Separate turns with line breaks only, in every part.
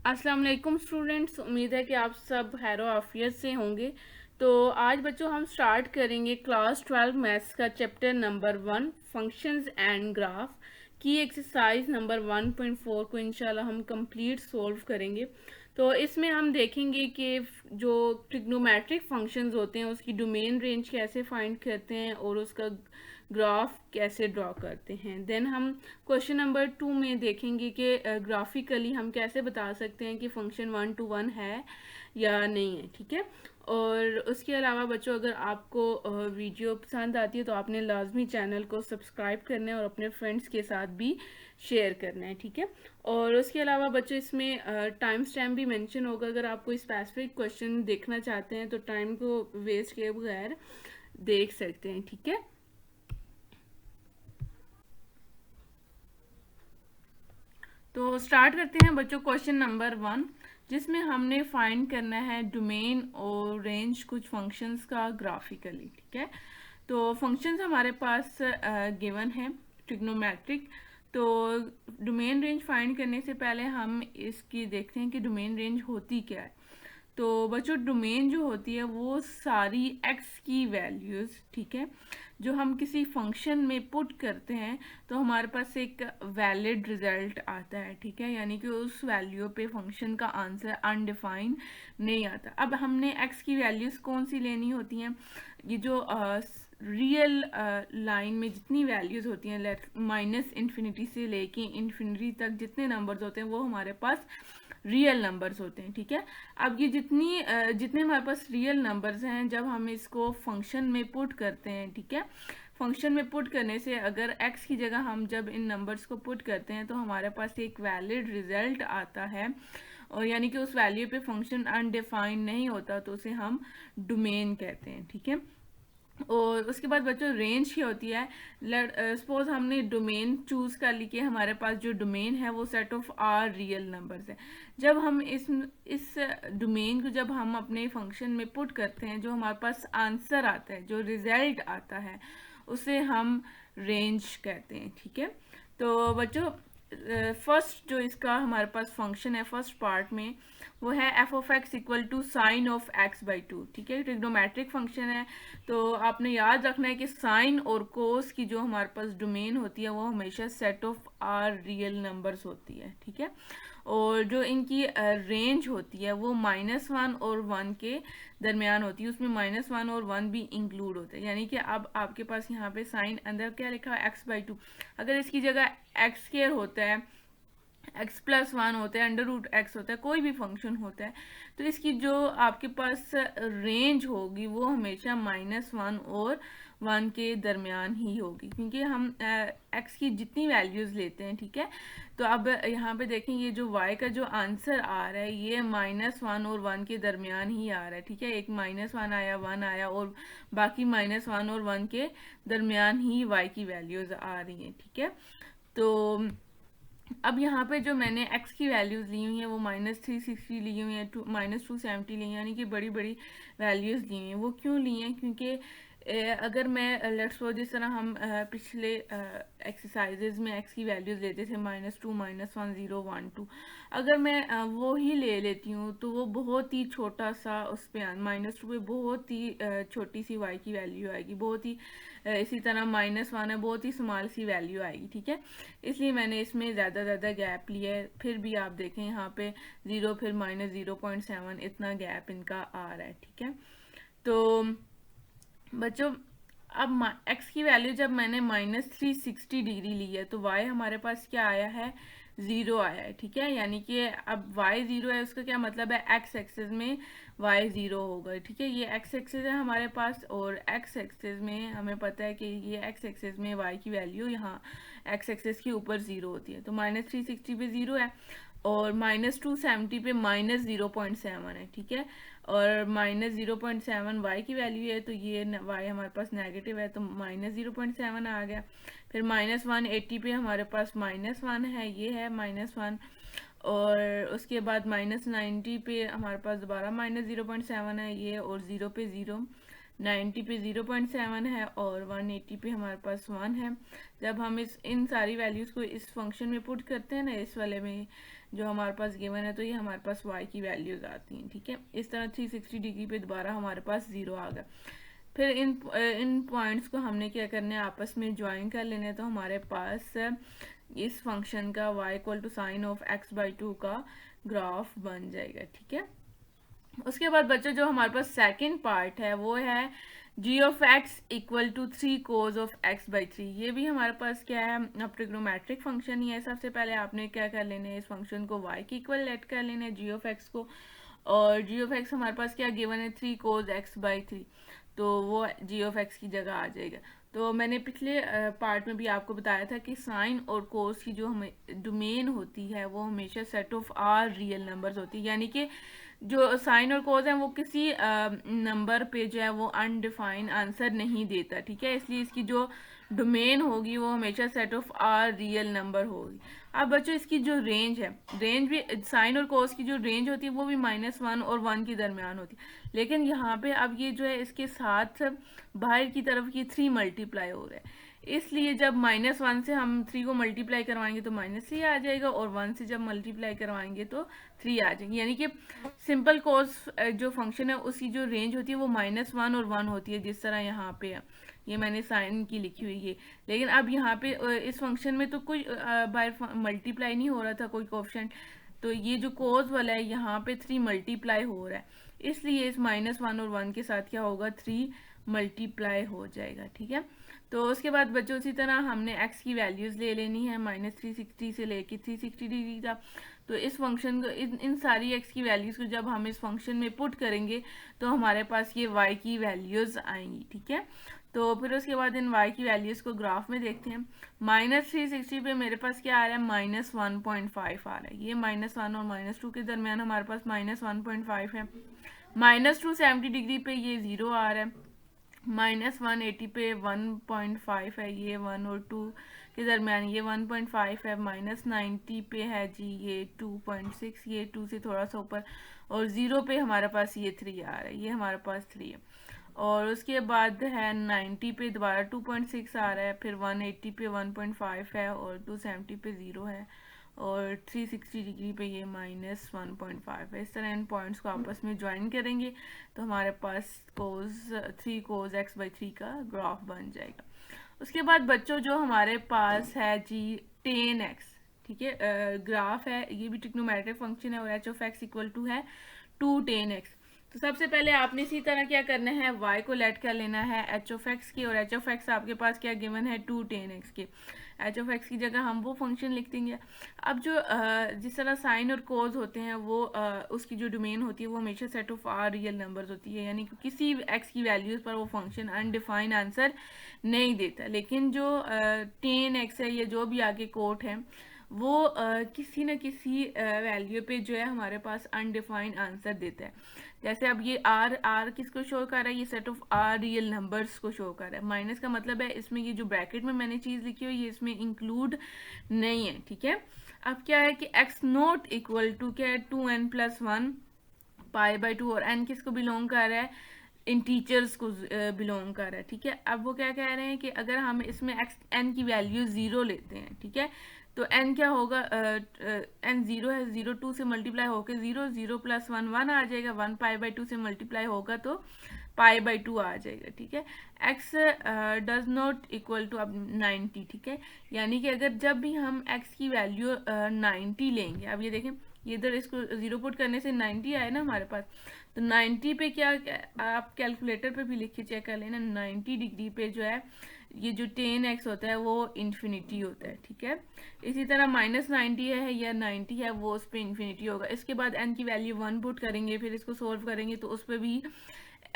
अस्सलाम वालेकुम स्टूडेंट्स, उम्मीद है कि आप सब खैर आफियत से होंगे। तो आज बच्चों हम स्टार्ट करेंगे क्लास 12 मैथ्स का chapter number 1 functions and graph की एक्सरसाइज नंबर 1.4 को इंशाल्लाह हम कंप्लीट सोल्व करेंगे। तो इसमें हम देखेंगे कि जो ट्रिग्नोमेट्रिक फंक्शंस होते हैं उसकी डोमेन रेंज कैसे फाइंड करते हैं और उसका ग्राफ कैसे ड्रॉ करते हैं। देन हम क्वेश्चन नंबर 2 में देखेंगे कि ग्राफिकली हम कैसे बता सकते हैं कि फंक्शन 1 to 1 है या नहीं है, ठीक है। और उसके अलावा बच्चों, अगर आपको वीडियो पसंद आती है तो आपने लाजमी चैनल को सब्सक्राइब करना है और अपने फ्रेंड्स के साथ भी शेयर करना है, ठीक है। और उसके अलावा बच्चों इसमें टाइम स्टैम्प भी मेंशन होगा। अगर आप कोई स्पेसिफिक क्वेश्चन देखना चाहते हैं तो टाइम को वेस्ट किए बगैर देख सकते हैं, ठीक है। तो स्टार्ट करते हैं बच्चों क्वेश्चन नंबर 1, जिसमें हमने फाइंड करना है डोमेन और रेंज कुछ फंक्शंस का ग्राफिकली, ठीक है। तो फंक्शंस हमारे पास गिवन है ट्रिग्नोमेट्रिक। तो डोमेन रेंज फाइंड करने से पहले हम इसकी देखते हैं कि डोमेन रेंज होती क्या है। तो बच्चों डोमेन जो होती है वो सारी एक्स की वैल्यूज़, ठीक है, जो हम किसी फंक्शन में पुट करते हैं तो हमारे पास एक वैलिड रिजल्ट आता है, ठीक है। यानी कि उस वैल्यू पे फंक्शन का आंसर अनडिफाइंड नहीं आता। अब हमने एक्स की वैल्यूज़ कौन सी लेनी होती हैं? ये जो रियल लाइन में जितनी वैल्यूज़ होती हैं, माइनस इन्फिनिटी से लेके इन्फिनिटी तक जितने नंबर्स होते हैं वो हमारे पास रियल नंबर्स होते हैं, ठीक है। अब ये जितने हमारे पास रियल नंबर्स हैं, जब हम इसको फंक्शन में पुट करते हैं, ठीक है, फंक्शन में पुट करने से अगर x की जगह हम जब इन नंबर्स को पुट करते हैं तो हमारे पास एक वैलिड रिजल्ट आता है, और यानी कि उस वैल्यू पे फंक्शन अनडिफाइंड नहीं होता तो उसे हम डोमेन कहते हैं, ठीक है। और उसके बाद बच्चों रेंज क्या होती है? सपोज हमने डोमेन चूज कर ली कि हमारे पास जो डोमेन है वो set of R real numbers है। जब हम इस डोमेन को जब हम अपने फंक्शन में पुट करते हैं, जो हमारे पास आंसर आता है, जो रिजल्ट आता है, उसे हम रेंज कहते हैं, ठीक है। तो बच्चों फर्स्ट जो इसका हमारे पास फंक्शन है फर्स्ट पार्ट में, वो है F of X equal to sine of x/2, ठीक है। ट्रिग्नोमेट्रिक फंक्शन है, तो आपने याद रखना है कि साइन और कोस की जो हमारे पास डोमेन होती है वो हमेशा set of R real numbers होती है, ठीक है। और जो इनकी रेंज होती है वो -1 और 1 के दरमियान होती है, उसमें -1 और 1 भी इंक्लूड होते हैं। यानी कि अब आपके पास यहाँ पे साइन अंदर क्या लिखा है x/2, अगर इसकी जगह x² होता है, x+1 होता है, √x होता है, कोई भी फंक्शन होता है, तो इसकी जो आपके पास रेंज होगी वो हमेशा -1 और 1 के दरमियान ही होगी, क्योंकि हम x की जितनी वैल्यूज़ लेते हैं, ठीक है। तो अब यहाँ पे देखें, ये जो y का जो आंसर आ रहा है ये -1 और 1 के दरमियान ही आ रहा है, ठीक है। एक -1 आया, 1 आया, और बाकी -1 और 1 के दरमियान ही y की वैल्यूज़ आ रही हैं, ठीक है। तो अब यहाँ पे जो मैंने x की वैल्यूज़ ली हुई हैं वो -360 ली हुई हैं, -270 ली हैं, यानी कि बड़ी बड़ी वैल्यूज़ ली हुई हैं। वो क्यों ली हैं? क्योंकि अगर मैं लेट्स सपोज जिस तरह हम पिछले एक्सरसाइजेज में x की वैल्यूज़ लेते थे, -2 -1 0 1 2, अगर मैं वो ही ले लेती हूँ तो वो बहुत ही छोटा सा उस पर -2 पे बहुत ही छोटी सी y की वैल्यू आएगी, बहुत ही इसी तरह -1 है, बहुत ही स्मॉल सी वैल्यू आएगी, ठीक है। इसलिए मैंने इसमें ज़्यादा गैप लिया है। फिर भी आप देखें यहाँ पे 0 फिर -0.7 इतना गैप इनका आ रहा है, ठीक है। तो बच्चों अब x की वैल्यू जब मैंने -360 डिग्री ली है तो y हमारे पास क्या आया है? 0 आया है, ठीक है। यानी कि अब y 0 है, उसका क्या मतलब है? x एक्सिस में y 0 होगा, ठीक है। ये x एक्सिस है हमारे पास, और x एक्सिस में हमें पता है कि ये x एक्सिस में y की वैल्यू यहाँ x एक्सिस के ऊपर 0 होती है। तो -360 पे 0 है, और -270 पे -0.7 है, ठीक है। और -0.7 y की वैल्यू है, तो ये y हमारे पास नेगेटिव है, तो -0.7 आ गया। फिर -180 पे हमारे पास -1 है, ये है -1। और उसके बाद -90 पे हमारे पास दोबारा -0.7 है, ये, और 0 पे 0, 90 पे 0.7 है, और 180 पे हमारे पास 1 है। जब हम इन सारी वैल्यूज़ को इस फंक्शन में पुट करते हैं ना, इस वाले में, जो हमारे पास गिवन है, तो ये हमारे पास y की वैल्यूज आती हैं, ठीक है। इस तरह 360 डिग्री पे दोबारा हमारे पास 0 आ गया। फिर इन पॉइंट्स को हमने क्या करना है, आपस में ज्वाइन कर लेना है, तो हमारे पास इस फंक्शन का y equal to sine of x/2 का ग्राफ बन जाएगा, ठीक है। उसके बाद बच्चों जो हमारे पास सेकंड पार्ट है वो है g of x equal to 3 cos of x/3। ये भी हमारे पास क्या है, अब ट्रिग्नोमेट्रिक फंक्शन ही है। सबसे पहले आपने क्या कर लेना है, इस फंक्शन को y के इक्वल लेट कर लेना है, g ऑफ x को, और g ऑफ x हमारे पास क्या गिवन है, 3 cos x/3, तो वो g ऑफ x की जगह आ जाएगा। तो मैंने पिछले पार्ट में भी आपको बताया था कि साइन और कोस की जो हमें डोमेन होती है वो हमेशा set of R real numbers होती है, यानी कि जो साइन और कोस है वो किसी नंबर पे जो है वो अनडिफाइंड आंसर नहीं देता, ठीक है। इसलिए इसकी जो डोमेन होगी वो हमेशा set of R real number होगी। अब बच्चों इसकी जो रेंज है, रेंज भी साइन और कोस की जो रेंज होती है वो भी -1 और 1 के दरमियान होती है, लेकिन यहाँ पे अब ये जो है इसके साथ बाहर की तरफ की 3 मल्टीप्लाई हो रहा है, इसलिए जब -1 से हम 3 को मल्टीप्लाई करवाएंगे तो -3 आ जाएगा, और 1 से जब मल्टीप्लाई करवाएंगे तो 3 आ जाएंगे। यानी कि सिंपल कोस जो फंक्शन है उसकी जो रेंज होती है वो -1 और 1 होती है, जिस तरह यहाँ पे है, ये मैंने साइन की लिखी हुई है। लेकिन अब यहाँ पे इस फंक्शन में तो कोई बाहर मल्टीप्लाई नहीं हो रहा था कोई कोएफिशिएंट, तो ये जो कोस वाला है यहाँ पे 3 मल्टीप्लाई हो रहा है, इसलिए इस -1 और 1 के साथ क्या होगा, 3 मल्टीप्लाई हो जाएगा, ठीक है। तो उसके बाद बच्चों इसी तरह हमने x की वैल्यूज ले लेनी है, -360 से लेके 360 डिग्री का। तो इस फंक्शन को इन सारी x की वैल्यूज को जब हम इस फंक्शन में पुट करेंगे तो हमारे पास ये y की वैल्यूज आएंगी, ठीक है। तो फिर उसके बाद इन y की वैल्यूज को ग्राफ में देखते हैं। -360 पे मेरे पास क्या आ रहा है, -1.5 आ रहा है। ये -1 और -2 के दरमियान हमारे पास -1.5 है। -270 डिग्री पे ये 0 आ रहा है। -180 पे 1.5 है, ये 1 और 2 के दरमियान ये 1.5 है। -90 पे है जी ये 2.6, ये 2 से थोड़ा सा ऊपर, और 0 पे हमारे पास ये 3 आ रहा है, ये हमारे पास 3 है। और उसके बाद है 90 पे दोबारा 2.6 आ रहा है, फिर 180 पे 1.5 है, और 270 पे 0 है, और 360 डिग्री पे ये -1.5 है। इस तरह इन पॉइंट्स को आपस में ज्वाइन करेंगे तो हमारे पास 3 cos x/3 का ग्राफ बन जाएगा। उसके बाद बच्चों जो हमारे पास है जी tan x, ठीक है, ग्राफ है, ये भी ट्रिग्नोमेट्रिक फंक्शन है, और h of x equal to है 2 tan x। तो सबसे पहले आपने इसी तरह क्या करना है, y को लेट कर लेना है h ऑफ x की, और h ऑफ x आपके पास क्या गिवन है, 2 tan x के। h ऑफ x की जगह हम वो फंक्शन लिख देंगे। अब जो जिस तरह साइन और कोस होते हैं वो उसकी जो डोमेन होती है वो हमेशा set of R real numbers होती है, यानी कि किसी x की वैल्यूज पर वो फंक्शन अनडिफाइंड आंसर नहीं देता। लेकिन जो tan x है, ये जो भी आगे कोट है, वो किसी न किसी वैल्यू पे जो है हमारे पास अनडिफाइंड आंसर देता है। जैसे अब ये आर किसको शो कर रहा है, ये set of R real numbers को शो कर रहा है। माइनस का मतलब है इसमें ये जो ब्रैकेट में मैंने चीज लिखी हुई ये इसमें इंक्लूड नहीं है, ठीक है। अब क्या है कि x नॉट इक्वल टू क्या है, 2n+1 π/2, और n किसको बिलोंग कर रहा है, इन टीचर्स को बिलोंग कर रहा है, ठीक है। अब वो क्या कह रहे हैं कि अगर हम इसमें n की वैल्यू 0 लेते हैं, ठीक है, तो n क्या होगा, n 0 है, 0 2 से मल्टीप्लाई होकर 0, 0 + 1 1 आ जाएगा, 1 π/2 से मल्टीप्लाई होगा तो π/2 आ जाएगा, ठीक है। x does not equal to अब 90, ठीक है, यानी कि अगर जब भी हम x की वैल्यू 90 लेंगे, अब ये देखें, ये इधर इसको 0 पुट करने से 90 आए ना हमारे पास, तो 90 पे क्या आप कैलकुलेटर पे भी लिख के चेक कर लेना, 90 डिग्री पे जो है ये जो tan x होता है वो इन्फिनिटी होता है, ठीक है। इसी तरह -90 है या 90 है, वो उस पर इन्फिनिटी होगा। इसके बाद n की वैल्यू 1 पुट करेंगे, फिर इसको सोल्व करेंगे तो उस पर भी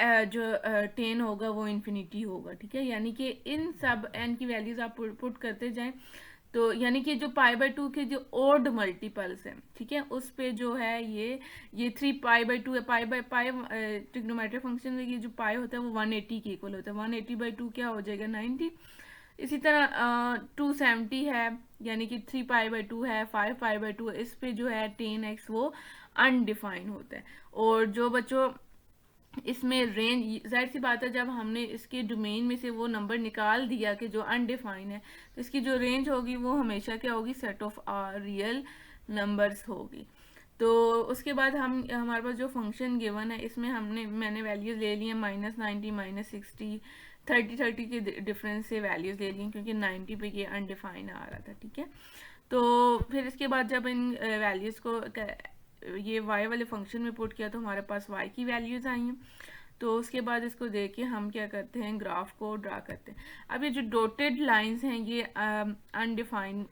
जो tan होगा वो इन्फिनिटी होगा, ठीक है। यानी कि इन सब n की वैल्यूज आप पुट करते जाएं, तो यानी कि जो π/2 के जो ओड मल्टीपल्स हैं, ठीक है, उस पे जो है ये 3 π/2 है। ट्रिग्नोमेट्रिक फंक्शन में ये जो पाई होता है वो 180 के इक्वल होता है, 180/2 क्या हो जाएगा, 90। इसी तरह 270 है, यानी कि 3 π/2 है, 5 π/2 है, इस पे जो है tan x वो अनडिफाइन होता है। और जो बच्चों इसमें रेंज, जाहिर सी बात है जब हमने इसके डोमेन में से वो नंबर निकाल दिया कि जो अनडिफाइन है, तो इसकी जो रेंज होगी वो हमेशा क्या होगी, set of R real numbers होगी। तो उसके बाद हमारे पास जो फंक्शन गिवन है इसमें मैंने वैल्यूज ले ली हैं -90, -60, 30 के डिफरेंस से वैल्यूज ले ली क्योंकि 90 पे ये अनडिफाइन आ रहा था, ठीक है। तो फिर इसके बाद जब इन वैल्यूज को ये y वाले फंक्शन में पुट किया तो हमारे पास y की वैल्यूज आई हैं। तो उसके बाद इसको देख के हम क्या करते हैं, ग्राफ को ड्रा करते हैं। अब ये जो डॉटेड लाइंस हैं ये अनडिफाइंड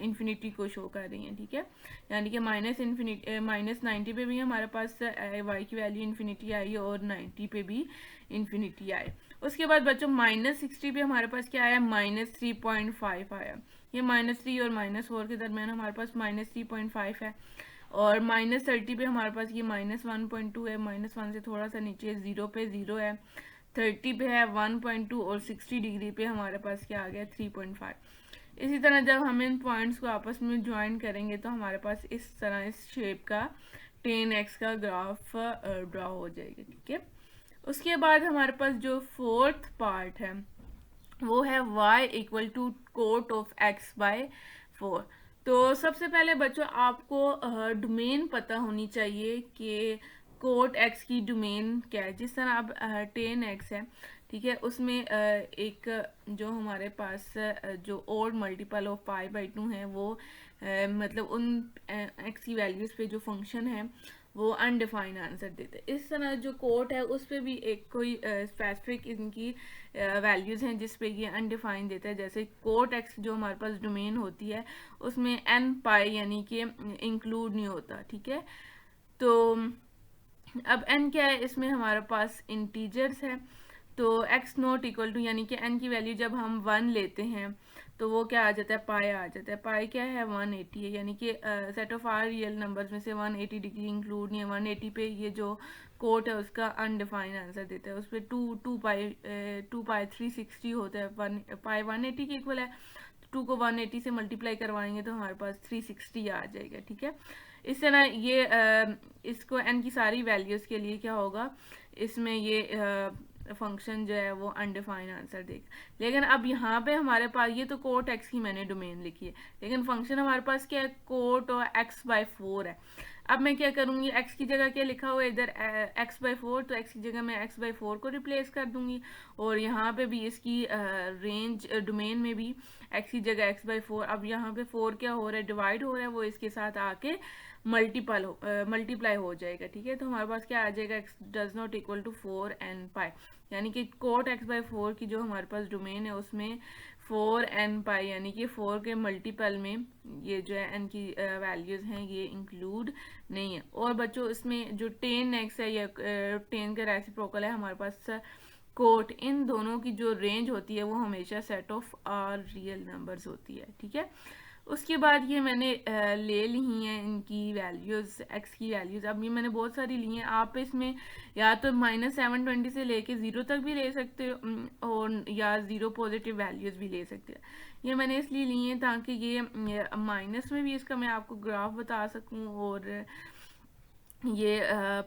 इन्फिनिटी को शो कर रही हैं, ठीक है। यानी कि -90 पे भी हमारे पास y की वैल्यू इन्फिनिटी आई और 90 पे भी इन्फिनिटी आए। उसके बाद बच्चों -60 पे हमारे पास क्या आया, -3.5 आया। ये -3 और -4 के दरमियान हमारे पास -3.5 है। और -30 पे हमारे पास ये -1.2 है, -1 से थोड़ा सा नीचे 0 पे 0 है, 30 पे है 1.2 और 60 डिग्री पे हमारे पास क्या आ गया 3.5। इसी तरह जब हम इन पॉइंट्स को आपस में ज्वाइन करेंगे तो हमारे पास इस तरह इस शेप का tan x का ग्राफ ड्रा हो जाएगा, ठीक है। उसके बाद हमारे पास जो फोर्थ पार्ट है वो है y equal to cot of x by 4। तो सबसे पहले बच्चों आपको डोमेन पता होनी चाहिए कि कोट x की डोमेन क्या है। जिस तरह अब tan x है, ठीक है, उसमें एक जो हमारे पास जो ओड मल्टीपल ऑफ π/2 है वो मतलब उन x की वैल्यूज पे जो फंक्शन है वो अनडिफाइंड आंसर देते हैं। इस तरह जो कोट है उस पर भी एक कोई स्पेसिफिक इनकी वैल्यूज़ हैं जिस पे ये अनडिफाइंड देता है। जैसे कोट x जो हमारे पास डोमेन होती है उसमें n यानी कि इंक्लूड नहीं होता, ठीक है। तो अब n क्या है, इसमें हमारे पास इंटीजर्स है। तो x नॉट इक्वल टू यानी कि n की वैल्यू जब हम 1 लेते हैं तो वो क्या आ जाता है, पाई आ जाता है। पाई क्या है, 180 है, यानी कि set of R real numbers में से 180 डिग्री इंक्लूड नहीं है। 180 पे ये जो कोट है उसका अनडिफाइंड आंसर देता है। उस पर 2 पाई 360 होता है। पाई 180 के इक्वल है, 2 को 180 से मल्टीप्लाई करवाएंगे तो हमारे पास 360 आ जाएगा, ठीक है। इस तरह ये इसको n की सारी वैल्यूज़ के लिए क्या होगा, इसमें ये फंक्शन जो है वो अनडिफाइंड आंसर देगा। लेकिन अब यहाँ पे हमारे पास ये तो कोट x की मैंने डोमेन लिखी है, लेकिन फंक्शन हमारे पास क्या है, कोट और x/4 है। अब मैं क्या करूँगी, x की जगह क्या लिखा हुआ है इधर x/4, तो x की जगह मैं x/4 को रिप्लेस कर दूंगी और यहाँ पे भी इसकी रेंज डोमेन में भी x की जगह x/4। अब यहाँ पे 4 क्या हो रहा है, डिवाइड हो रहा है, वो इसके साथ आके मल्टीप्लाई हो जाएगा, ठीक है। तो हमारे पास क्या आ जाएगा, x does not equal to 4n pi, यानी कि कोट x/4 की जो हमारे पास डोमेन है उसमें 4n पाई यानी कि 4 के मल्टीपल में ये जो है n की वैल्यूज़ हैं ये इंक्लूड नहीं है। और बच्चों इसमें जो tan x है या tan का रेसिप्रोकल है हमारे पास कोट, इन दोनों की जो रेंज होती है वो हमेशा set of R real numbers होती है, ठीक है। उसके बाद ये मैंने ले ली हैं इनकी वैल्यूज़, x की वैल्यूज़। अब ये मैंने बहुत सारी ली हैं। आप इसमें या तो -720 से लेके 0 तक भी ले सकते हो और या 0 पॉजिटिव वैल्यूज़ भी ले सकते हैं। ये मैंने इसलिए ली हैं ताकि ये माइनस में भी इसका मैं आपको ग्राफ बता सकूं और ये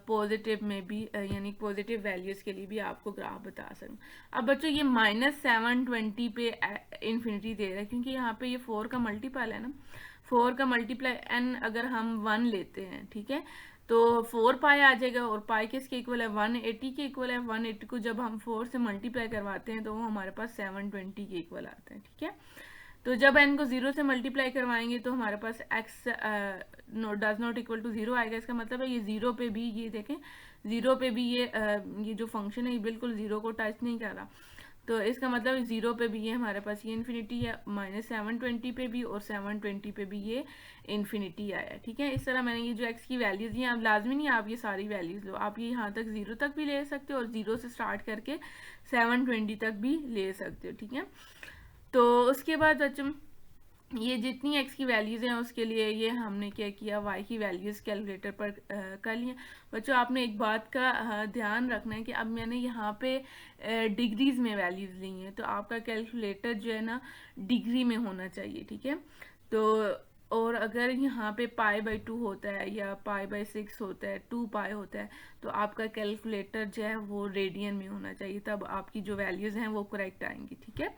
पॉजिटिव में भी यानी पॉजिटिव वैल्यूज़ के लिए भी आपको ग्राफ बता सकूँ। अब बच्चों ये -720 पे इन्फिनिटी दे रहा है क्योंकि यहाँ पे ये 4 का मल्टीपल है ना। 4 का मल्टीप्लाई n अगर हम 1 लेते हैं, ठीक है, तो 4 पाई आ जाएगा और पाई किसके इक्वल है, 180 के इक्वल है। 180 को जब हम 4 से मल्टीप्लाई करवाते हैं तो वो हमारे पास 720 के इक्वल आता है, ठीक है। तो जब n को 0 से मल्टीप्लाई करवाएंगे तो हमारे पास x does not equal to 0 आएगा। इसका मतलब है ये 0 पे भी, ये देखें 0 पे भी ये जो फंक्शन है ये बिल्कुल 0 को टच नहीं कर रहा। तो इसका मतलब 0 पे भी ये हमारे पास ये इन्फिनिटी है, -720 पे भी और 720 पे भी ये इन्फिनिटी आया, ठीक है। इस तरह मैंने ये जो x की वैल्यूज़ हैं, अब लाजमी नहीं आप ये सारी वैल्यूज़ लो, आप ये यहाँ तक 0 तक भी ले सकते हो और 0 से स्टार्ट करके 720 तक भी ले सकते हो, ठीक है। तो उसके बाद बच्चों ये जितनी x की वैल्यूज़ हैं उसके लिए ये हमने क्या किया, y की वैल्यूज़ कैलकुलेटर पर कर लिया। बच्चों आपने एक बात का ध्यान रखना है कि अब मैंने यहाँ पे डिग्रीज में वैल्यूज़ ली हैं, तो आपका कैलकुलेटर जो है ना डिग्री में होना चाहिए, ठीक है। तो और अगर यहाँ पे π/2 होता है या π/6 होता है, 2 पाई होता है, तो आपका कैलकुलेटर जो है वो रेडियन में होना चाहिए, तब आपकी जो वैल्यूज़ हैं वो करेक्ट आएंगी, ठीक है।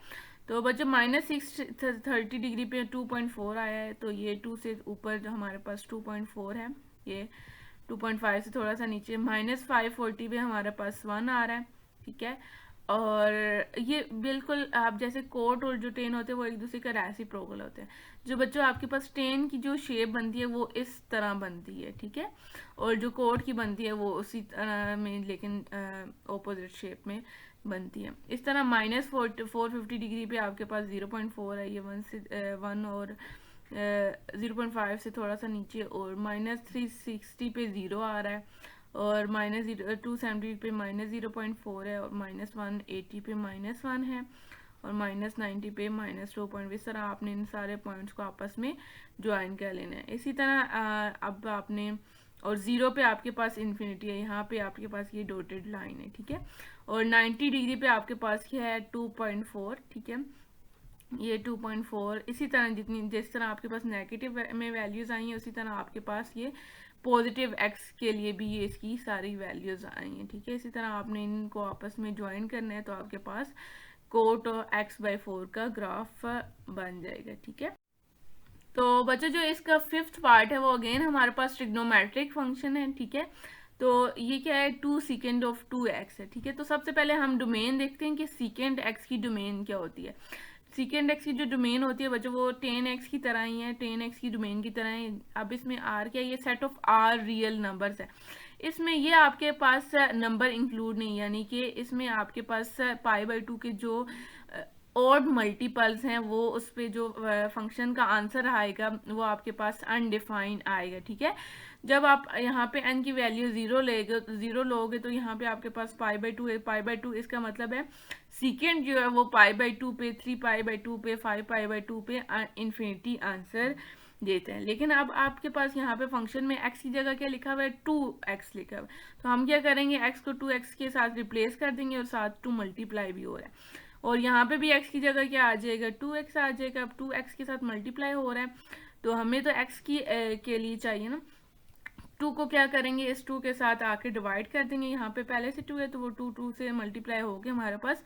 तो बच्चों -630 पे 2.4 आया है, तो ये 2 से ऊपर जो हमारे पास 2.4 है, ये 2.5 से थोड़ा सा नीचे -540 पे हमारे पास 1 आ रहा है, ठीक है। और ये बिल्कुल आप जैसे कोट और जो टेन होते हैं वो एक दूसरे का रेसिप्रोकल होते हैं। जो बच्चों आपके पास टेन की जो शेप बनती है वो इस तरह बनती है, ठीक है, और जो कोट की बनती है वो उसी तरह में लेकिन ऑपोजिट शेप में बनती है। इस तरह -450 पे आपके पास 0.4 है, ये 1 से 1 और 0.5 से थोड़ा सा नीचे, और -360 पे 0 आ रहा है, और -270 पे -0.4 है, और -180 पे -1 है, और -90 पे -2 इस तरह आपने इन सारे पॉइंट्स को आपस में ज्वाइन कर लेना है। इसी तरह अब आपने, और 0 पे आपके पास इन्फिनिटी है, यहाँ पे आपके पास ये डॉटेड लाइन है, ठीक है। और 90 डिग्री पे आपके पास क्या है 2.4, ठीक है, ये 2.4। इसी तरह जिस तरह आपके पास नेगेटिव में वैल्यूज आई हैं उसी तरह आपके पास ये पॉजिटिव एक्स के लिए भी ये इसकी सारी वैल्यूज आई हैं, ठीक है। इसी तरह आपने इनको आपस में ज्वाइन करना है, तो आपके पास कोट और x/4 का ग्राफ बन जाएगा, ठीक है। तो बच्चों जो इसका 5th पार्ट है वो अगेन हमारे पास ट्रिग्नोमेट्रिक फंक्शन है, ठीक है। तो ये क्या है 2 secant of 2x है, ठीक है। तो सबसे पहले हम डोमेन देखते हैं कि secant x की डोमेन क्या होती है। secant x की जो डोमेन होती है बच्चों वो tan x की तरह ही है, tan x की डोमेन की तरह है। अब इसमें r क्या है, ये set of r real numbers है। इसमें ये आपके पास नंबर इंक्लूड नहीं, यानी कि इसमें आपके पास π/2 के जो ऑड मल्टीपल्स हैं वो उस पे जो फंक्शन का आंसर आएगा वो आपके पास अनडिफाइंड आएगा, ठीक है। जब आप यहाँ पे n की वैल्यू 0 लोगे तो यहाँ पे आपके पास π/2 है। π/2 इसका मतलब है सीकेंड जो है वो π/2 पे, 3π/2 पे, 5π/2 पे इन्फिनिटी आंसर देते हैं। लेकिन अब आपके पास यहाँ पे फंक्शन में x की जगह क्या लिखा हुआ है, 2x लिखा हुआ है। तो हम क्या करेंगे, x को 2x के साथ रिप्लेस कर देंगे और साथ 2 मल्टीप्लाई भी हो रहा है, और यहाँ पे भी x की जगह क्या आ जाएगा, 2x आ जाएगा। अब 2x के साथ मल्टीप्लाई हो रहा है, तो हमें तो x की के लिए चाहिए ना, 2 को क्या करेंगे, इस 2 के साथ आके डिवाइड कर देंगे। यहाँ पे पहले से 2 है तो वो 2 से मल्टीप्लाई होके हमारे पास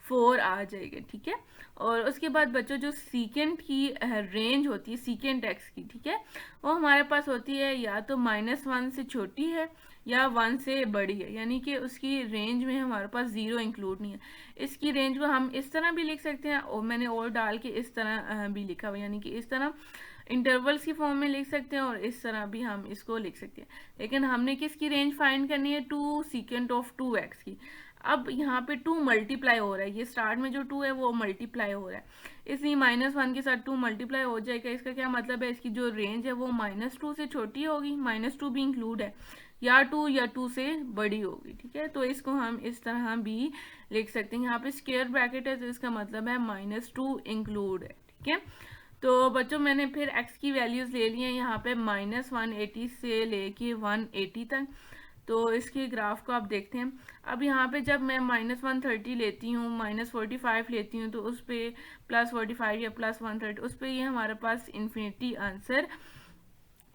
4 आ जाएगा, ठीक है। और उसके बाद बच्चों जो सीकेंट की रेंज होती है सीकेंट x की, ठीक है, वो हमारे पास होती है या तो -1 से छोटी है या 1 से बड़ी है, यानी कि उसकी रेंज में हमारे पास 0 इंक्लूड नहीं है। इसकी रेंज को हम इस तरह भी लिख सकते हैं, और मैंने और डाल के इस तरह भी लिखा हुआ, यानी कि इस तरह इंटरवल्स की फॉर्म में लिख सकते हैं और इस तरह भी हम इसको लिख सकते हैं। लेकिन हमने किसकी रेंज फाइंड करनी है, 2 secant of 2x की। अब यहाँ पे 2 मल्टीप्लाई हो रहा है, ये स्टार्ट में जो 2 है वो मल्टीप्लाई हो रहा है, इसलिए -1 के साथ 2 मल्टीप्लाई हो जाएगा। इसका क्या मतलब है, इसकी जो रेंज है वो -2 से छोटी होगी, -2 भी इंक्लूड है, या 2 या 2 से बड़ी होगी, ठीक है। तो इसको हम इस तरह भी लिख सकते हैं। यहाँ पे स्क्वायर ब्रैकेट है तो इसका मतलब है -2 इंक्लूड है, ठीक है। तो बच्चों मैंने फिर x की वैल्यूज ले ली हैं यहाँ पे -180 से लेके 180 तक। तो इसके ग्राफ को आप देखते हैं। अब यहाँ पे जब मैं -130 लेती हूँ, -45 लेती हूँ, तो उस पर +45 या +130 उस पर ये हमारे पास इन्फिनिटी आंसर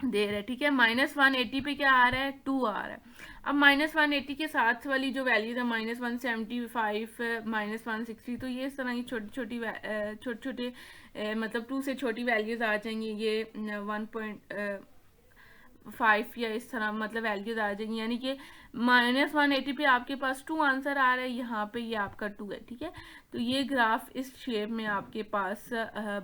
दे रहा है, ठीक है। -180 पे क्या आ रहा है, 2 आ रहा है। अब -180 के साथ वाली जो वैल्यूज है -175, -160, तो ये इस तरह की छोटी छोटी मतलब 2 से छोटी वैल्यूज आ जाएंगी, ये 1.5 या इस तरह मतलब वैल्यूज आ जाएंगी, यानी कि -180 पे आपके पास 2 आंसर आ रहा है, यहाँ पे ये आपका 2 है, ठीक है। तो ये ग्राफ इस शेप में आपके पास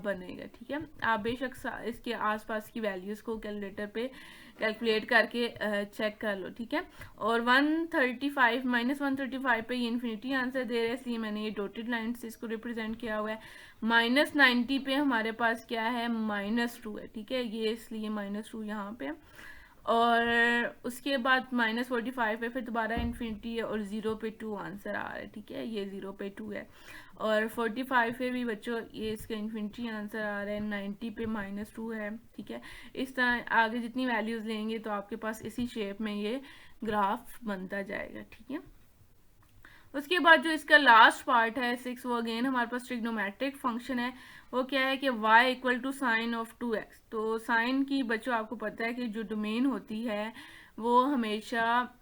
बनेगा, ठीक है। आप बेशक इसके आसपास की वैल्यूज को कैलकुलेटर पे कैलकुलेट करके चेक कर लो, ठीक है। और 135 -135 पे ये इन्फिनिटी आंसर दे रहे हैं, इसलिए मैंने ये डॉटेड लाइन से इसको रिप्रेजेंट किया हुआ है। -90 पे हमारे पास क्या है, -2 है, ठीक है, ये इसलिए -2 यहाँ पे। और उसके बाद -45 पे फिर दोबारा इन्फिनिटी है और 0 पे 2 आंसर आ रहा है, ठीक है, ये 0 पे 2 है। और 45 पे भी बच्चों ये इसका इन्फिनिटी आंसर आ रहा है, 90 पे -2 है, ठीक है। इस तरह आगे जितनी वैल्यूज लेंगे तो आपके पास इसी शेप में ये ग्राफ बनता जाएगा, ठीक है। उसके बाद जो इसका लास्ट पार्ट है 6, वो अगेन हमारे पास ट्रिग्नोमेट्रिक फंक्शन है। वो क्या है कि y = sin of 2x। तो साइन की बच्चों आपको पता है कि जो डोमेन होती है वो हमेशा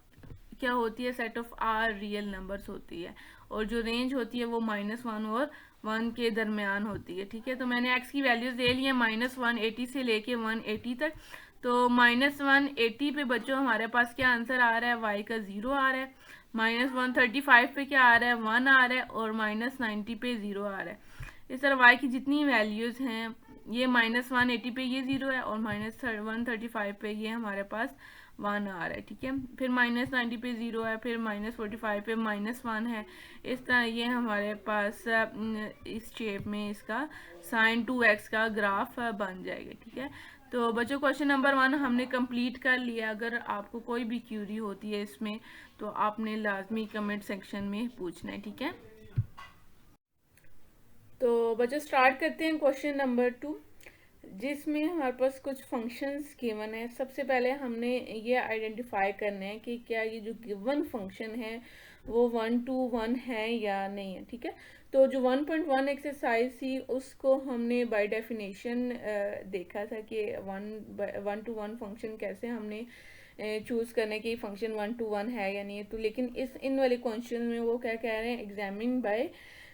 क्या होती है, set of r real numbers होती है, और जो रेंज होती है वो -1 और 1 के दरमियान होती है, ठीक है। तो मैंने x की वैल्यूज दे ली है -180 से लेके 180 तक। तो -180 पे बच्चों हमारे पास क्या आंसर आ रहा है, y का 0 आ रहा है। -135 पे क्या आ रहा है, 1 आ रहा है। और -90 पे 0 आ रहा है। इस तरह y की जितनी वैल्यूज हैं, ये -180 पे ये 0 है, और -135 पे ये हमारे पास 1 आ रहा है, ठीक है। फिर -90 पे 0 है, फिर -45 पे -1 है। इस तरह ये हमारे पास इस शेप में इसका sin 2x का ग्राफ बन जाएगा, ठीक है। तो बच्चों क्वेश्चन नंबर 1 हमने कंप्लीट कर लिया। अगर आपको कोई भी क्यूरी होती है इसमें तो आपने लाजमी कमेंट सेक्शन में पूछना है, ठीक है। तो बच्चों स्टार्ट करते हैं क्वेश्चन नंबर 2, जिसमें हमारे पास कुछ फंक्शंस गिवन है। सबसे पहले हमने ये आइडेंटिफाई करना है कि क्या ये जो गिवन फंक्शन है वो 1 to 1 है या नहीं है, ठीक है। तो जो 1.1 एक्सरसाइज थी उसको हमने बाय डेफिनेशन देखा था कि 1 to 1 फंक्शन कैसे हमने चूज करने की फंक्शन 1 to 1 है या नहीं है। तो लेकिन इन वाले क्वेश्चन में वो क्या कह रहे हैं, एग्जामिन बाय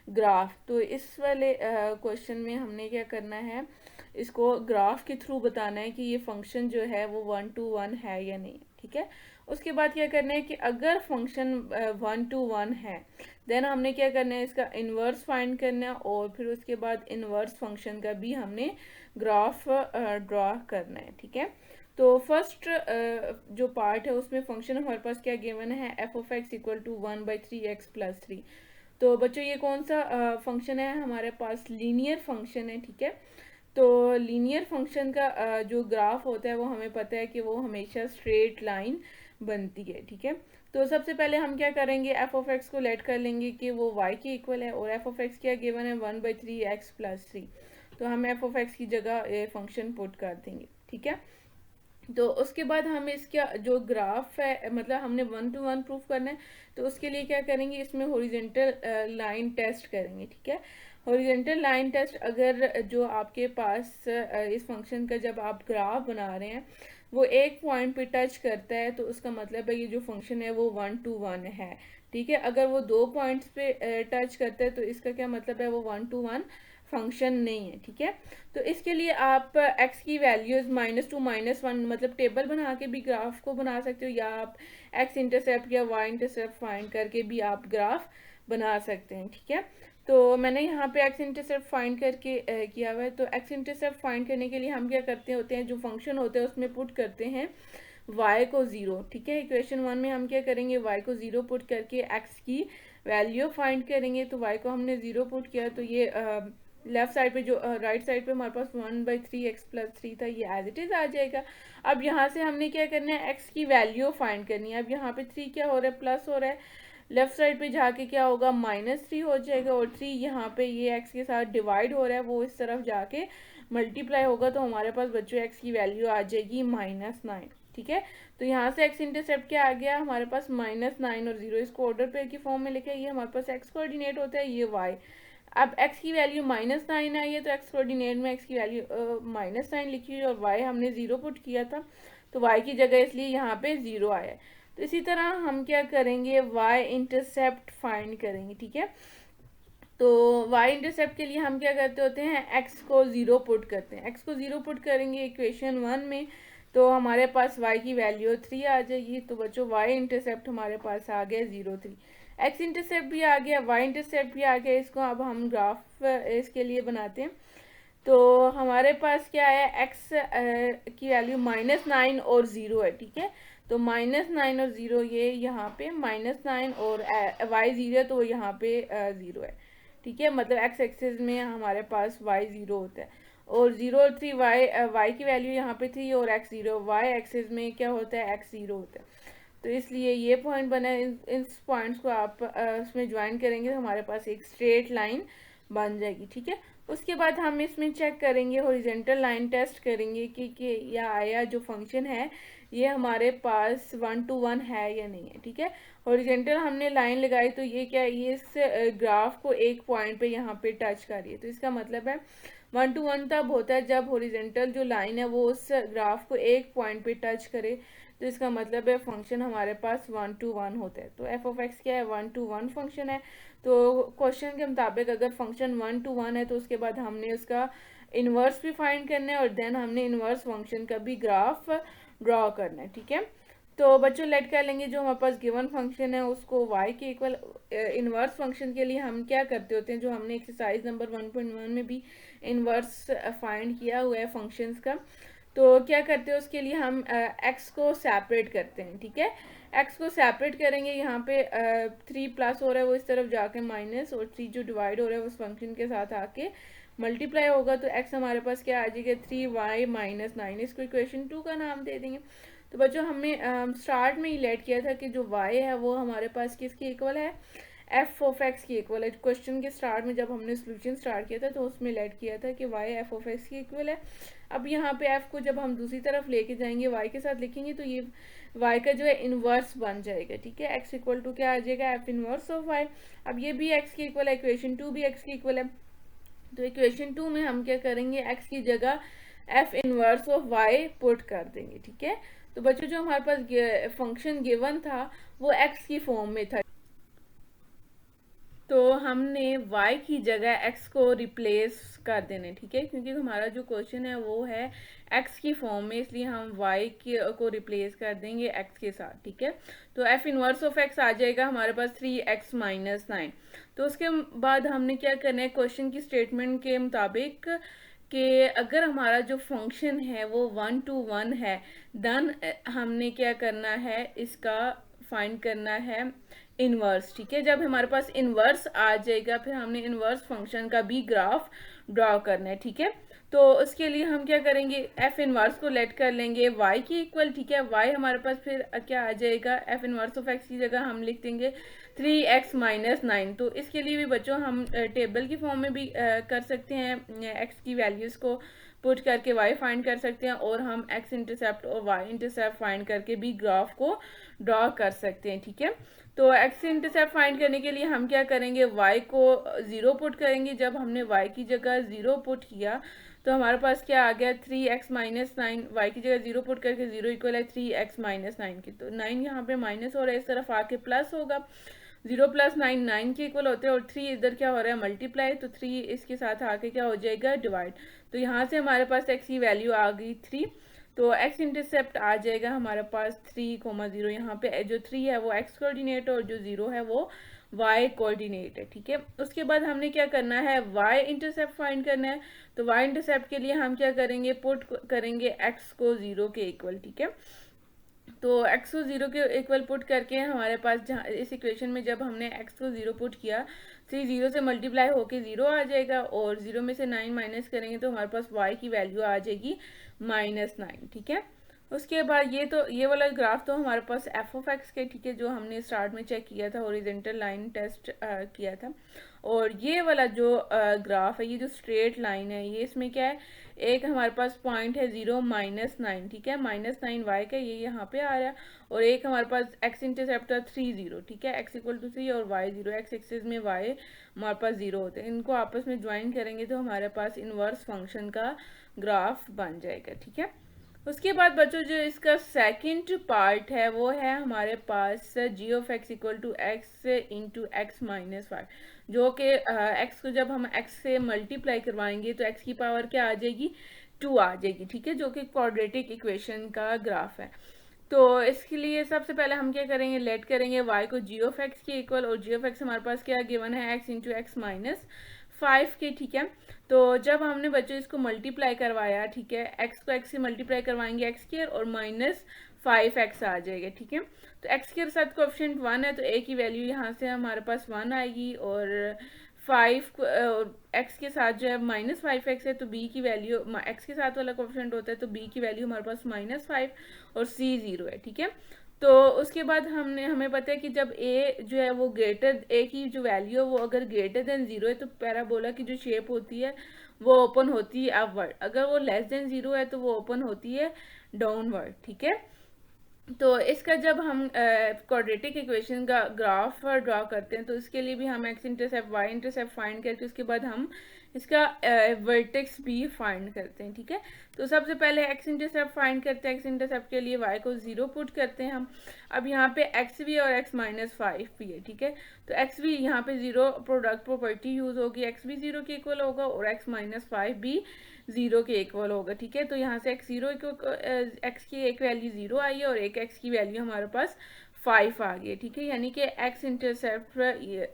ग्राफ। तो इस वाले क्वेश्चन में हमने क्या करना है, इसको ग्राफ के थ्रू बताना है कि ये फंक्शन जो है वो 1 to 1 है या नहीं, ठीक है। उसके बाद क्या करना है कि अगर फंक्शन 1 to 1 है देन हमने क्या करना है, इसका इन्वर्स फाइंड करना है। और फिर उसके बाद इन्वर्स फंक्शन का भी हमने ग्राफ ड्रॉ करना है, ठीक है। तो फर्स्ट जो पार्ट है उसमें फंक्शन हमारे पास क्या गिवन है, f(x) = 1/3x + 3। तो बच्चों ये कौन सा फंक्शन है, हमारे पास लीनियर फंक्शन है, ठीक है। तो लीनियर फंक्शन का जो ग्राफ होता है वो हमें पता है कि वो हमेशा स्ट्रेट लाइन बनती है, ठीक है। तो सबसे पहले हम क्या करेंगे, f(x) को लेट कर लेंगे कि वो y के इक्वल है। और f(x) क्या गिवन है, 1/3x + 3। तो हम f(x) की जगह फंक्शन पुट कर देंगे, ठीक है। तो उसके बाद हम इसका जो ग्राफ है, मतलब हमने 1 to 1 प्रूफ करना है। तो उसके लिए क्या करेंगे, इसमें हॉरिजॉन्टल लाइन टेस्ट करेंगे, ठीक है। हॉरिजॉन्टल लाइन टेस्ट अगर जो आपके पास इस फंक्शन का जब आप ग्राफ बना रहे हैं वो एक पॉइंट पे टच करता है तो उसका मतलब है ये जो फंक्शन है वो 1 to 1 है, ठीक है। अगर वो 2 पॉइंट्स पे टच करता है तो इसका क्या मतलब है, वो 1 to 1 फंक्शन नहीं है, ठीक है। तो इसके लिए आप x की वैल्यूज -2 -1 मतलब टेबल बना के भी ग्राफ को बना सकते हो, या आप x इंटरसेप्ट या y इंटरसेप्ट फाइंड करके भी आप ग्राफ बना सकते हैं, ठीक है। तो मैंने यहाँ पे x इंटरसेप्ट फाइंड करके किया हुआ है। तो x इंटरसेप्ट फाइंड करने के लिए हम क्या करते होते हैं, जो फंक्शन होते हैं उसमें पुट करते हैं y को 0, ठीक है। इक्वेशन 1 में हम क्या करेंगे, y को 0 पुट करके x की वैल्यू फाइंड करेंगे। तो y को हमने 0 पुट किया तो ये लेफ्ट साइड पे जो राइट साइड पे हमारे पास 1/3x + 3 था, ये एज इट इज आ जाएगा। अब यहाँ से हमने क्या करना है, x की वैल्यू फाइंड करनी है। अब यहाँ पे 3 क्या हो रहा है, प्लस हो रहा है। लेफ्ट साइड पे जाके क्या होगा, -3 हो जाएगा। और 3 यहाँ पे ये x के साथ डिवाइड हो रहा है, वो इस तरफ जाके मल्टीप्लाई होगा। तो हमारे पास बच्चों x की वैल्यू आ जाएगी -9, ठीक है। तो यहाँ से x इंटरसेप्ट क्या आ गया हमारे पास, -9 और 0। इसको ऑर्डर पेयर की फॉर्म में लिखे, ये हमारे पास x कोऑर्डिनेट होता है, ये y। अब x की वैल्यू -9 आई है तो x कोऑर्डिनेट में x की वैल्यू -9 लिखी है और y हमने 0 पुट किया था तो y की जगह इसलिए यहाँ पे 0 आया है। तो इसी तरह हम क्या करेंगे, y इंटरसेप्ट फाइंड करेंगे, ठीक है। तो y इंटरसेप्ट के लिए हम क्या करते होते हैं, x को 0 पुट करते हैं। x को 0 पुट करेंगे इक्वेशन 1 में तो हमारे पास y की वैल्यू 3 आ जाएगी। तो बच्चों y इंटरसेप्ट हमारे पास आ गया 0 3। x इंटरसेप्ट भी आ गया, y इंटरसेप्ट भी आ गया। इसको अब हम ग्राफ इसके लिए बनाते हैं। तो हमारे पास क्या है, x की वैल्यू -9 और 0 है, ठीक है। तो -9 और 0 ये यहाँ पे -9 और y 0 है तो यहाँ पे 0 है, ठीक है। मतलब x एक्सिस में हमारे पास y 0 होता है और 0 और 3 y की वैल्यू यहाँ पे 3 और x 0, y एक्सिस में क्या होता है, x 0 होता है। तो इसलिए ये पॉइंट बना है। इस पॉइंट्स को आप उसमें ज्वाइन करेंगे तो हमारे पास एक स्ट्रेट लाइन बन जाएगी, ठीक है। उसके बाद हम इसमें चेक करेंगे, हॉरिजॉन्टल लाइन टेस्ट करेंगे कि यह आया जो फंक्शन है ये हमारे पास 1 to 1 है या नहीं है, ठीक है। हॉरिजॉन्टल हमने लाइन लगाई तो ये क्या है, ये इस ग्राफ को एक पॉइंट पे यहाँ पे टच कर रही है। तो इसका मतलब है 1 to 1 तब होता है जब हॉरिजॉन्टल जो लाइन है वो उस ग्राफ को एक पॉइंट पे टच करे। तो इसका मतलब है फंक्शन हमारे पास 1 to 1 होता है। तो एफ ऑफ एक्स क्या है, 1 to 1 फंक्शन है। तो क्वेश्चन के मुताबिक अगर फंक्शन 1 to 1 है तो उसके बाद हमने उसका इन्वर्स भी फाइंड करना है और देन हमने इन्वर्स फंक्शन का भी ग्राफ ड्रॉ करना है, ठीक है। तो बच्चों लेट कर लेंगे, जो हमारे पास गिवन फंक्शन है उसको y के इक्वल, इन्वर्स फंक्शन के लिए हम क्या करते होते हैं, जो हमने एक्सरसाइज नंबर 1.1 में भी इन्वर्स फाइंड किया हुआ है फंक्शंस का। तो क्या करते हैं उसके लिए हम x को सेपरेट करते हैं, ठीक है। x को सेपरेट करेंगे, यहाँ पे 3 प्लस हो रहा है वो इस तरफ जाके माइनस, और 3 जो डिवाइड हो रहा है उस फंक्शन के साथ आके मल्टीप्लाई होगा। तो x हमारे पास क्या आ जाएगा, 3y माइनस 9। इसको इक्वेशन 2 का नाम दे देंगे। तो बच्चों हमने स्टार्ट में ही लेट किया था कि जो y है वो हमारे पास किसके इक्वल है, एफ ऑफ एक्स की इक्वल है। क्वेश्चन के स्टार्ट में जब हमने सोल्यूशन स्टार्ट किया था तो उसमें लेट किया था कि y एफ ऑफ एक्स की इक्वल है। अब यहाँ पे f को जब हम दूसरी तरफ लेके जाएंगे y के साथ लिखेंगे तो ये y का जो है इनवर्स बन जाएगा, ठीक है। x इक्वल टू क्या आ जाएगा, एफ इनवर्स ऑफ y। अब ये भी x की इक्वल है, इक्वेशन 2 भी x की इक्वल है। तो इक्वेशन 2 में हम क्या करेंगे, x की जगह F inverse of y put कर देंगे, ठीक है। तो बच्चों जो हमारे पास फंक्शन गिवन था वो x की फॉर्म में था, तो हमने y की जगह x को रिप्लेस कर देना, ठीक है। क्योंकि हमारा जो क्वेश्चन है वो है x की फॉर्म में, इसलिए हम y को रिप्लेस कर देंगे x के साथ, ठीक है। तो f इनवर्स ऑफ x आ जाएगा हमारे पास 3x माइनस 9। तो उसके बाद हमने क्या करना है, क्वेश्चन की स्टेटमेंट के मुताबिक कि अगर हमारा जो फंक्शन है वो 1 to 1 है, देन हमने क्या करना है, इसका फाइंड करना है इनवर्स, ठीक है। जब हमारे पास इनवर्स आ जाएगा फिर हमने इनवर्स फंक्शन का भी ग्राफ ड्रॉ करना है, ठीक है। तो उसके लिए हम क्या करेंगे, एफ इनवर्स को लेट कर लेंगे y की इक्वल, ठीक है। y हमारे पास फिर क्या आ जाएगा, एफ इनवर्स ऑफ x की जगह हम लिख देंगे 3x माइनस 9। तो इसके लिए भी बच्चों हम टेबल की फॉर्म में भी कर सकते हैं, x की वैल्यूज़ को पुट करके y फाइंड कर सकते हैं, और हम x इंटरसेप्ट और y इंटरसेप्ट फाइंड करके भी ग्राफ को ड्रॉ कर सकते हैं, ठीक है। तो x इंटरसेप्ट फाइंड करने के लिए हम क्या करेंगे, y को 0 पुट करेंगे। जब हमने y की जगह 0 पुट किया तो हमारे पास क्या आ गया, 3x माइनस 9। y की जगह 0 पुट करके 0 इक्वल है 3x माइनस 9 की। तो 9 यहाँ पे माइनस हो रहा है, इस तरफ आके प्लस होगा। 0 प्लस 9 9 के इक्वल होते हैं, और 3 इधर क्या हो रहा है, मल्टीप्लाई। तो 3 इसके साथ आके क्या हो जाएगा, डिवाइड। तो यहाँ से हमारे पास x की वैल्यू आ गई 3। तो x इंटरसेप्ट आ जाएगा हमारे पास 3,0। यहाँ पे जो 3 है वो x कोऑर्डिनेट है और जो 0 है वो y कोऑर्डिनेट है, ठीक है। उसके बाद हमने क्या करना है, y इंटरसेप्ट फाइंड करना है। तो y इंटरसेप्ट के लिए हम क्या करेंगे, पुट करेंगे x को 0 के इक्वल, ठीक है। तो x को 0 के इक्वल पुट करके हमारे पास जहाँ इस इक्वेशन में जब हमने x को 0 पुट किया, 3 0 से मल्टीप्लाई होके 0 आ जाएगा, और 0 में से 9 माइनस करेंगे तो हमारे पास y की वैल्यू आ जाएगी -9, ठीक है। उसके बाद ये वाला ग्राफ तो हमारे पास एफ ऑफ एक्स के, ठीक है, जो हमने स्टार्ट में चेक किया था, हॉरिजॉन्टल लाइन टेस्ट किया था। और ये वाला जो ग्राफ है, ये जो स्ट्रेट लाइन है, ये इसमें क्या है, एक हमारे पास पॉइंट है 0 -9, ठीक है, -9 y का ये यहाँ पे आ रहा है, और एक हमारे पास x इंटरसेप्ट 3 0, ठीक है, x इक्वल टू 3 और y 0। x एक्सिस में y हमारे पास 0 होते हैं, इनको आपस में ज्वाइन करेंगे तो हमारे पास इनवर्स फंक्शन का ग्राफ बन जाएगा, ठीक है। उसके बाद बच्चों जो इसका सेकंड पार्ट है वो है हमारे पास g of x equal to x into X minus 5, जो कि x को जब हम x से मल्टीप्लाई करवाएंगे तो x की पावर क्या आ जाएगी, 2 आ जाएगी, ठीक है, जो कि क्वाड्रेटिक इक्वेशन का ग्राफ है। तो इसके लिए सबसे पहले हम क्या करेंगे, लेट करेंगे y को g ऑफ x के इक्वल, और g ऑफ x हमारे पास क्या गिवन है, x इंटू एक्स माइनस 5 के, ठीक है। तो जब हमने बच्चों इसको मल्टीप्लाई करवाया, ठीक है, x को x से मल्टीप्लाई करवाएंगे x स्क्वायर और -5x आ जाएगा, ठीक है। तो x के साथ कोएफिशिएंट 1 है तो a की वैल्यू यहाँ से हमारे पास 1 आएगी, और 5 x के साथ जो है -5x है तो b की वैल्यू, x के साथ वाला कोएफिशिएंट होता है तो b की वैल्यू हमारे पास -5 और c 0 है, ठीक है। तो उसके बाद हमें पता है कि जब a जो है वो a की जो वैल्यू है वो अगर ग्रेटर देन 0 है तो पैराबोला की जो शेप होती है वो ओपन होती है अपवर्ड, अगर वो लेस देन 0 है तो वो ओपन होती है डाउनवर्ड, ठीक है। तो इसका जब हम क्वाड्रेटिक इक्वेशन का ग्राफ ड्रॉ करते हैं तो इसके लिए भी हम X intercept Y intercept find करके उसके बाद हम इसका वर्टेक्स भी फाइंड करते हैं, ठीक है। तो सबसे पहले एक्स इंटरसेप्ट फाइंड करते हैं। एक्स इंटरसेप्ट के लिए वाई को 0 पुट करते हैं हम। अब यहाँ पे एक्स भी और एक्स माइनस 5 भी है, ठीक है। तो एक्स भी यहाँ पे 0 प्रोडक्ट प्रॉपर्टी यूज होगी, एक्स भी 0 के इक्वल होगा और एक्स माइनस 5 भी 0 के इक्वल होगा, ठीक है। तो यहाँ से एक्स 0 एक्स की एक वैल्यू 0 आई है और एक एक्स की वैल्यू हमारे पास 5 आ गई है, ठीक है। यानी कि एक्स इंटरसेप्ट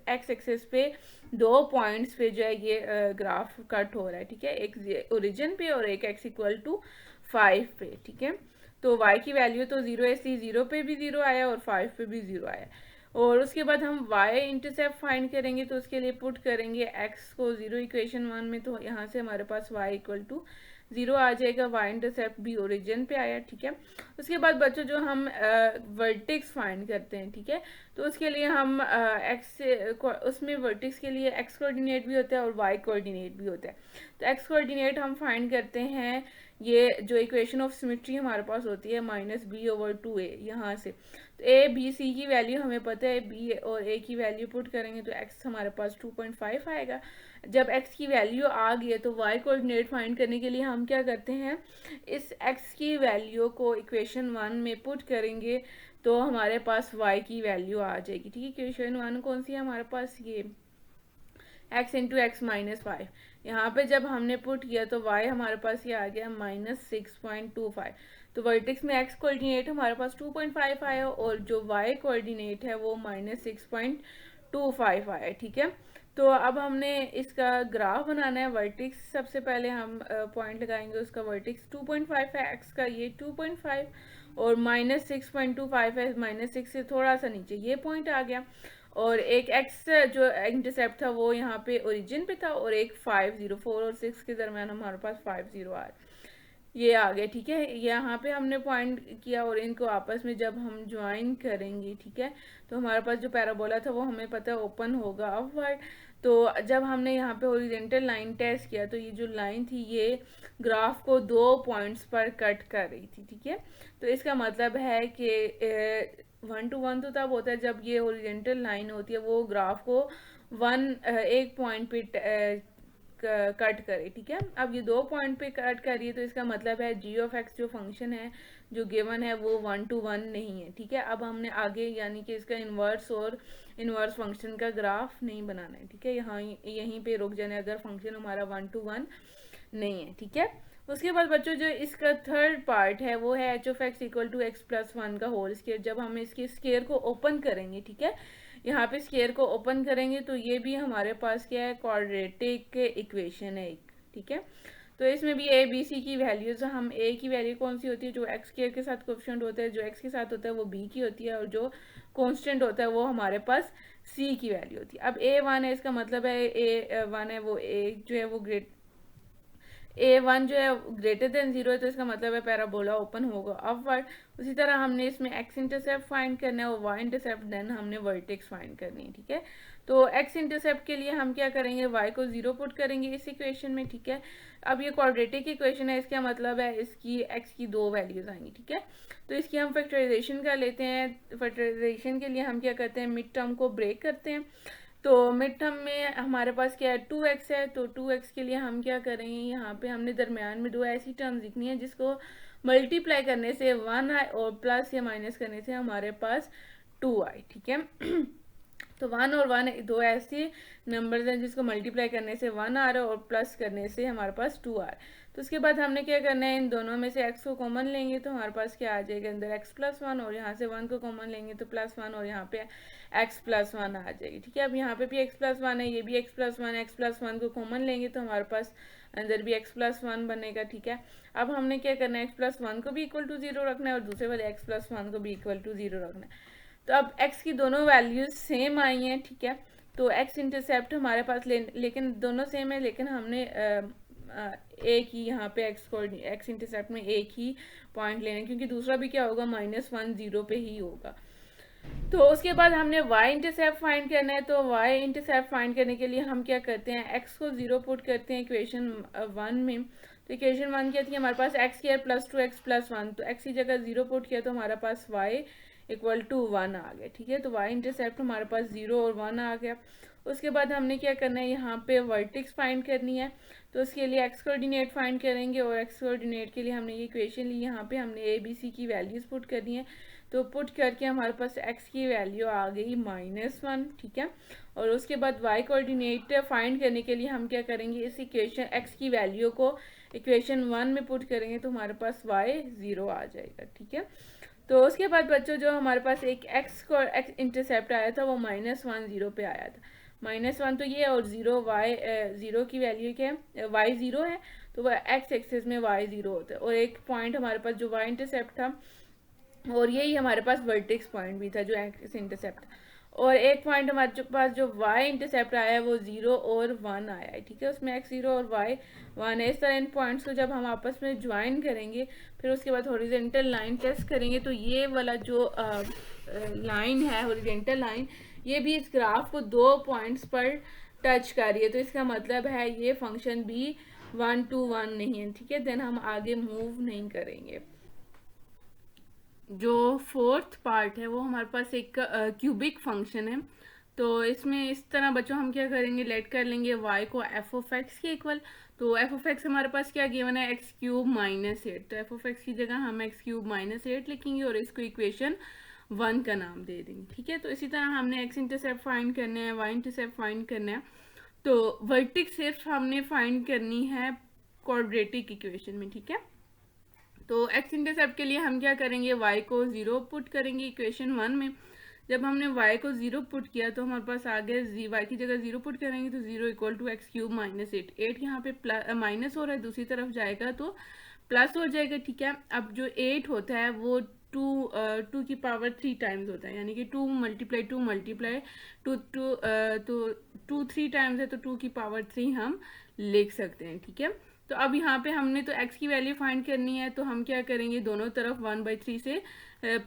एक्स एक्सेस पे 2 पॉइंट्स पे जो है ये ग्राफ कट हो रहा है, ठीक है। एक ओरिजिन पे और एक एक्स इक्वल टू 5 पे, ठीक है। तो y की वैल्यू तो 0 है, इसलिए 0 पे भी 0 आया और 5 पे भी 0 आया। और उसके बाद हम y इंटरसेप्ट फाइंड करेंगे तो उसके लिए पुट करेंगे x को 0 इक्वेशन 1 में, तो यहाँ से हमारे पास y इक्वल टू 0 आ जाएगा। y इंटरसेप्ट भी ओरिजिन पे आया, ठीक है। उसके बाद बच्चों जो हम वर्टेक्स फाइंड करते हैं, ठीक है, तो उसके लिए हम उसमें वर्टेक्स के लिए x कोऑर्डिनेट भी होता है और y कोऑर्डिनेट भी होता है। तो x कोऑर्डिनेट हम फाइंड करते हैं, ये जो इक्वेशन ऑफ सिमेट्री हमारे पास होती है -b/2a, यहाँ से तो a b c की वैल्यू हमें पता है, b और a की वैल्यू पुट करेंगे तो x हमारे पास 2.5 आएगा। जब x की वैल्यू आ गई है तो y कोऑर्डिनेट फाइंड करने के लिए हम क्या करते हैं, इस x की वैल्यू को इक्वेशन 1 में पुट करेंगे तो हमारे पास y की वैल्यू आ जाएगी, ठीक है। इक्वेशन 1 कौन सी है हमारे पास, ये x इंटू एक्स माइनस 5। यहाँ पे जब हमने पुट किया तो y हमारे पास ये आ गया -6.25। तो वर्टेक्स में x कोऑर्डिनेट हमारे पास 2.5 आया और जो y कोऑर्डिनेट है वो -6.25 आया, ठीक है। तो अब हमने इसका ग्राफ बनाना है। वर्टेक्स सबसे पहले हम पॉइंट लगाएंगे, उसका वर्टेक्स 2.5 है, x का ये 2.5 और -6.25 है, -6 से थोड़ा सा नीचे ये पॉइंट आ गया। और एक x जो इंटरसेप्ट था वो यहाँ पे ओरिजिन पे था और एक 4 और 6 के दरम्यान हमारे पास 50 ये आ गया, ठीक है। यहाँ पे हमने पॉइंट किया और इनको आपस में जब हम ज्वाइन करेंगे, ठीक है, तो हमारे पास जो पैराबोला था वो हमें पता है ओपन होगा अपवर्ड। तो जब हमने यहाँ पे ओरिजेंटल लाइन टेस्ट किया तो ये जो लाइन थी ये ग्राफ को 2 पॉइंट्स पर कट कर रही थी, ठीक है। तो इसका मतलब है कि 1 to 1 तो तब होता है जब ये ओरिजेंटल लाइन होती है वो ग्राफ को एक पॉइंट पे कट करे, ठीक है। अब ये 2 पॉइंट पे कट कर रही है तो इसका मतलब है g ऑफ x जो फंक्शन है जो गिवन है वो 1 to 1 नहीं है, ठीक है। अब हमने आगे यानी कि इसका इन्वर्स और इन्वर्स फंक्शन का ग्राफ नहीं बनाना है, ठीक है। यहाँ यहीं पे रुक जाना अगर फंक्शन हमारा 1 to 1 नहीं है, ठीक है। उसके बाद बच्चों जो इसका थर्ड पार्ट है वो है h of x equal to x plus 1 का होल स्केयर। जब हम इसके स्केयर को ओपन करेंगे, ठीक है, यहाँ पे स्केयर को ओपन करेंगे तो ये भी हमारे पास क्या है, क्वाड्रेटिक इक्वेशन है एक, ठीक है। तो इसमें भी a b c की वैल्यूज, हम a की वैल्यू कौन सी होती है, जो x स्केयर के साथ कोएफिशिएंट होता है, जो x के साथ होता है वो b की होती है और जो कांस्टेंट होता है वो हमारे पास c की वैल्यू होती है। अब a1 है, इसका मतलब है a1 है वो a जो है वो a1 जो है ग्रेटर देन 0 है, तो इसका मतलब है पैराबोला ओपन होगा अपवर्ड। उसी तरह हमने इसमें x इंटरसेप्ट फाइंड करना है और y इंटरसेप्ट, देन हमने वर्टेक्स फाइंड करनी है, ठीक है। तो x इंटरसेप्ट के लिए हम क्या करेंगे, y को 0 पुट करेंगे इस इक्वेशन में, ठीक है। अब ये क्वाड्रेटिक इक्वेशन है, इसका मतलब है इसकी x की 2 वैल्यूज आएंगी, ठीक है। तो इसकी हम फैक्टराइजेशन कर लेते हैं। फैक्टराइजेशन के लिए हम क्या करते हैं, मिड टर्म को ब्रेक करते हैं। तो मिड टर्म में हमारे पास क्या है, 2x है, तो 2x के लिए हम क्या करेंगे, यहाँ पे हमने दरमियान में 2 ऐसी टर्म्स लिखनी है जिसको मल्टीप्लाई करने से 1 आए और प्लस या माइनस करने से हमारे पास 2 आए, ठीक है। तो 1 और 1 2 ऐसे नंबर्स हैं जिसको मल्टीप्लाई करने से 1 आ रहा है और प्लस करने से हमारे पास 2 आ रहा है। तो उसके बाद हमने क्या करना है, इन दोनों में से x को कॉमन लेंगे तो हमारे पास क्या आ जाएगा, अंदर x प्लस 1 और यहाँ से 1 को कॉमन लेंगे तो प्लस 1 और यहाँ पे x प्लस 1 आ जाएगी, ठीक है। अब यहाँ पे भी x प्लस 1 है, ये भी x प्लस 1 है, x प्लस 1 को कॉमन लेंगे तो हमारे पास अंदर भी x प्लस 1 बनेगा, ठीक है। अब हमने क्या करना है, x प्लस 1 को भी इक्वल टू 0 रखना है और दूसरे वाले x प्लस 1 को भी इक्वल टू 0 रखना है। तो अब x की दोनों वैल्यूज सेम आई हैं, ठीक है। तो x इंटरसेप्ट हमारे पास लेकिन दोनों सेम है, लेकिन हमने एक ही यहाँ पे x इंटरसेप्ट में एक ही पॉइंट लेना है क्योंकि दूसरा भी क्या होगा, -1 0 पे ही होगा। तो उसके बाद हमने y इंटरसेप्ट फाइंड करना है। तो y इंटरसेप्ट फाइंड करने के लिए हम क्या करते हैं, x को 0 पुट करते हैं इक्वेशन 1 में। तो इक्वेशन 1 क्या थी हमारे पास x² + 2x + 1, तो x की जगह 0 पुट किया तो हमारे पास y = 1 आ गया, ठीक है। तो y इंटरसेप्ट हमारे पास 0 और 1 आ गया। उसके बाद हमने क्या करना है, यहाँ पे वर्टेक्स फाइंड करनी है। तो उसके लिए x कोऑर्डिनेट फाइंड करेंगे और x कोऑर्डिनेट के लिए हमने ये इक्वेशन ली, यहाँ पे हमने a b c की वैल्यूज पुट करनी है। तो पुट करके हमारे पास x की वैल्यू आ गई -1, ठीक है। और उसके बाद y कोऑर्डिनेट फाइंड करने के लिए हम क्या करेंगे, इस इक्वेशन x की वैल्यू को इक्वेशन 1 में पुट करेंगे तो हमारे पास y 0 आ जाएगा, ठीक है। तो उसके बाद बच्चों जो हमारे पास एक x इंटरसेप्ट आया था वो -1 0 पे आया था। -1 तो ये और 0 y 0 की वैल्यू क्या है, y 0 है, तो वह x एक्सिस में y 0 होता है। और एक पॉइंट हमारे पास जो y इंटरसेप्ट था और यही हमारे पास वर्टेक्स पॉइंट भी था जो एक्स इंटरसेप्ट था। और एक पॉइंट हमारे पास जो y इंटरसेप्ट आया है वो 0 और 1 आया है, ठीक है। उसमें x 0 और y 1 है। इस तरह इन पॉइंट्स को जब हम आपस में ज्वाइन करेंगे फिर उसके बाद हॉरिजॉन्टल लाइन टेस्ट करेंगे तो ये वाला जो लाइन है हॉरिजॉन्टल लाइन, ये भी इस ग्राफ को 2 पॉइंट्स पर टच कर रही है। तो इसका मतलब है ये फंक्शन भी 1 to 1 नहीं है, ठीक है। देन हम आगे मूव नहीं करेंगे। जो फोर्थ पार्ट है वो हमारे पास एक क्यूबिक फंक्शन है। तो इसमें इस तरह बच्चों हम क्या करेंगे, लेट कर लेंगे y को f(x) के इक्वल। तो f(x) हमारे पास क्या गिवन है, x³ - 8। तो f(x) की जगह हम x³ - 8 लिखेंगे और इसको इक्वेशन 1 का नाम दे देंगे, ठीक है। तो इसी तरह हमने x इंटरसेप्ट फाइंड करना है, y इंटरसेप्ट फाइंड करना है। तो वर्टेक्स सिर्फ हमने फाइंड करनी है क्वाड्रेटिक इक्वेशन में, ठीक है। तो x इंटरसेप्ट के लिए हम क्या करेंगे, y को 0 पुट करेंगे इक्वेशन 1 में। जब हमने y को 0 पुट किया तो हमारे पास आ गया y की जगह 0 पुट करेंगे तो 0 = x³ - 8। 8 यहाँ पे माइनस हो रहा है, दूसरी तरफ जाएगा तो प्लस हो जाएगा, ठीक है। अब जो 8 होता है वो 2 की पावर 3 टाइम्स होता है, यानी कि 2 × 2 तो 2 3 टाइम्स है तो 2 की पावर 3 हम लिख सकते हैं, ठीक है। तो अब यहाँ पे हमने तो x की वैल्यू फाइंड करनी है तो हम क्या करेंगे, दोनों तरफ 1/3 से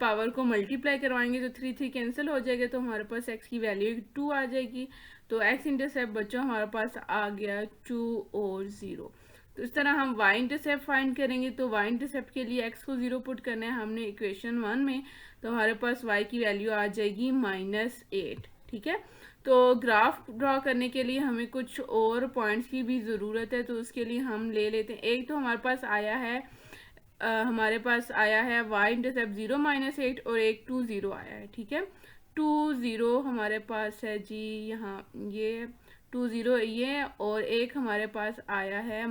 पावर को मल्टीप्लाई करवाएंगे तो 3 3 कैंसिल हो जाएगा तो हमारे पास x की वैल्यू 2 आ जाएगी। तो x इंटरसेप्ट बच्चों हमारे पास आ गया 2 और 0। तो इस तरह हम y इंटरसेप्ट फाइंड करेंगे। तो y इंटरसेप्ट के लिए x को 0 पुट करना है हमने इक्वेशन 1 में, तो हमारे पास y की वैल्यू आ जाएगी -8, ठीक है। तो ग्राफ ड्रॉ करने के लिए हमें कुछ और पॉइंट्स की भी ज़रूरत है, तो उसके लिए हम ले लेते हैं। एक तो हमारे पास आया है y इंटरसेप्ट 0 - 8 और एक 2 0 आया है, ठीक है। 2 0 हमारे पास है जी, यहाँ ये 2 0 ये, और एक हमारे पास आया है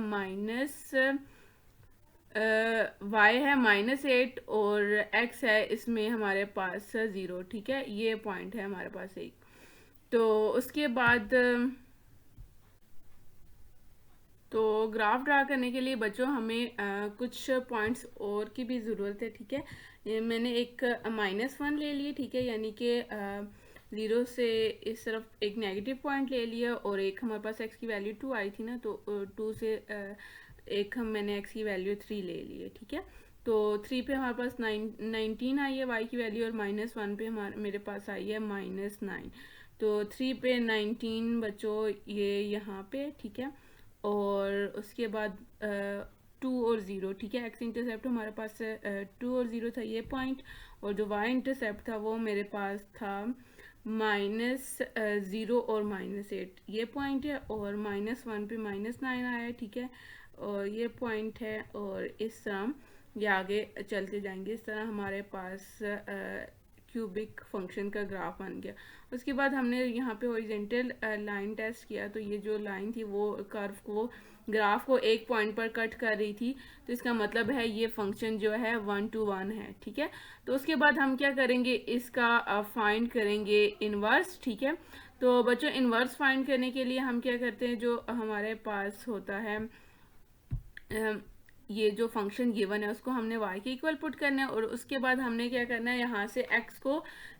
y है -8 और x है इसमें हमारे पास 0, ठीक है। ये पॉइंट है हमारे पास एक। तो उसके बाद तो ग्राफ ड्रा करने के लिए बच्चों हमें कुछ पॉइंट्स और की भी ज़रूरत है, ठीक है। ये मैंने एक -1 ले लिए, ठीक है, यानी कि 0 से इस तरफ एक नेगेटिव पॉइंट ले लिया और एक हमारे पास x की वैल्यू 2 आई थी ना, तो 2 से एक मैंने x की वैल्यू 3 ले ली है, ठीक है। तो 3 पे हमारे पास 19 आई है y की वैल्यू और -1 पे मेरे पास आई है -9। तो 3 पे 19 बच्चों ये यहाँ पे, ठीक है। और उसके बाद 2 और 0, ठीक है। x इंटरसेप्ट हमारे पास 2 और 0 था ये पॉइंट, और जो y इंटरसेप्ट था वो मेरे पास था -0 और -8 ये पॉइंट है, और -1 पे -9 आया, ठीक है, और ये पॉइंट है। और इस तरह ये आगे चलते जाएंगे, इस तरह हमारे पास क्यूबिक फंक्शन का ग्राफ बन गया। उसके बाद हमने यहाँ पे हॉरिजॉन्टल लाइन टेस्ट किया, तो ये जो लाइन थी वो कर्व को ग्राफ को एक पॉइंट पर कट कर रही थी, तो इसका मतलब है ये फंक्शन जो है 1 to 1 है, ठीक है। तो उसके बाद हम क्या करेंगे, इसका फाइंड करेंगे इनवर्स, ठीक है। तो बच्चों इनवर्स फाइंड करने के लिए हम क्या करते हैं, जो हमारे पास होता है ये जो फंक्शन गिवन है उसको हमने y के इक्वल पुट करना है, और उसके बाद हमने क्या करना है, यहाँ से x को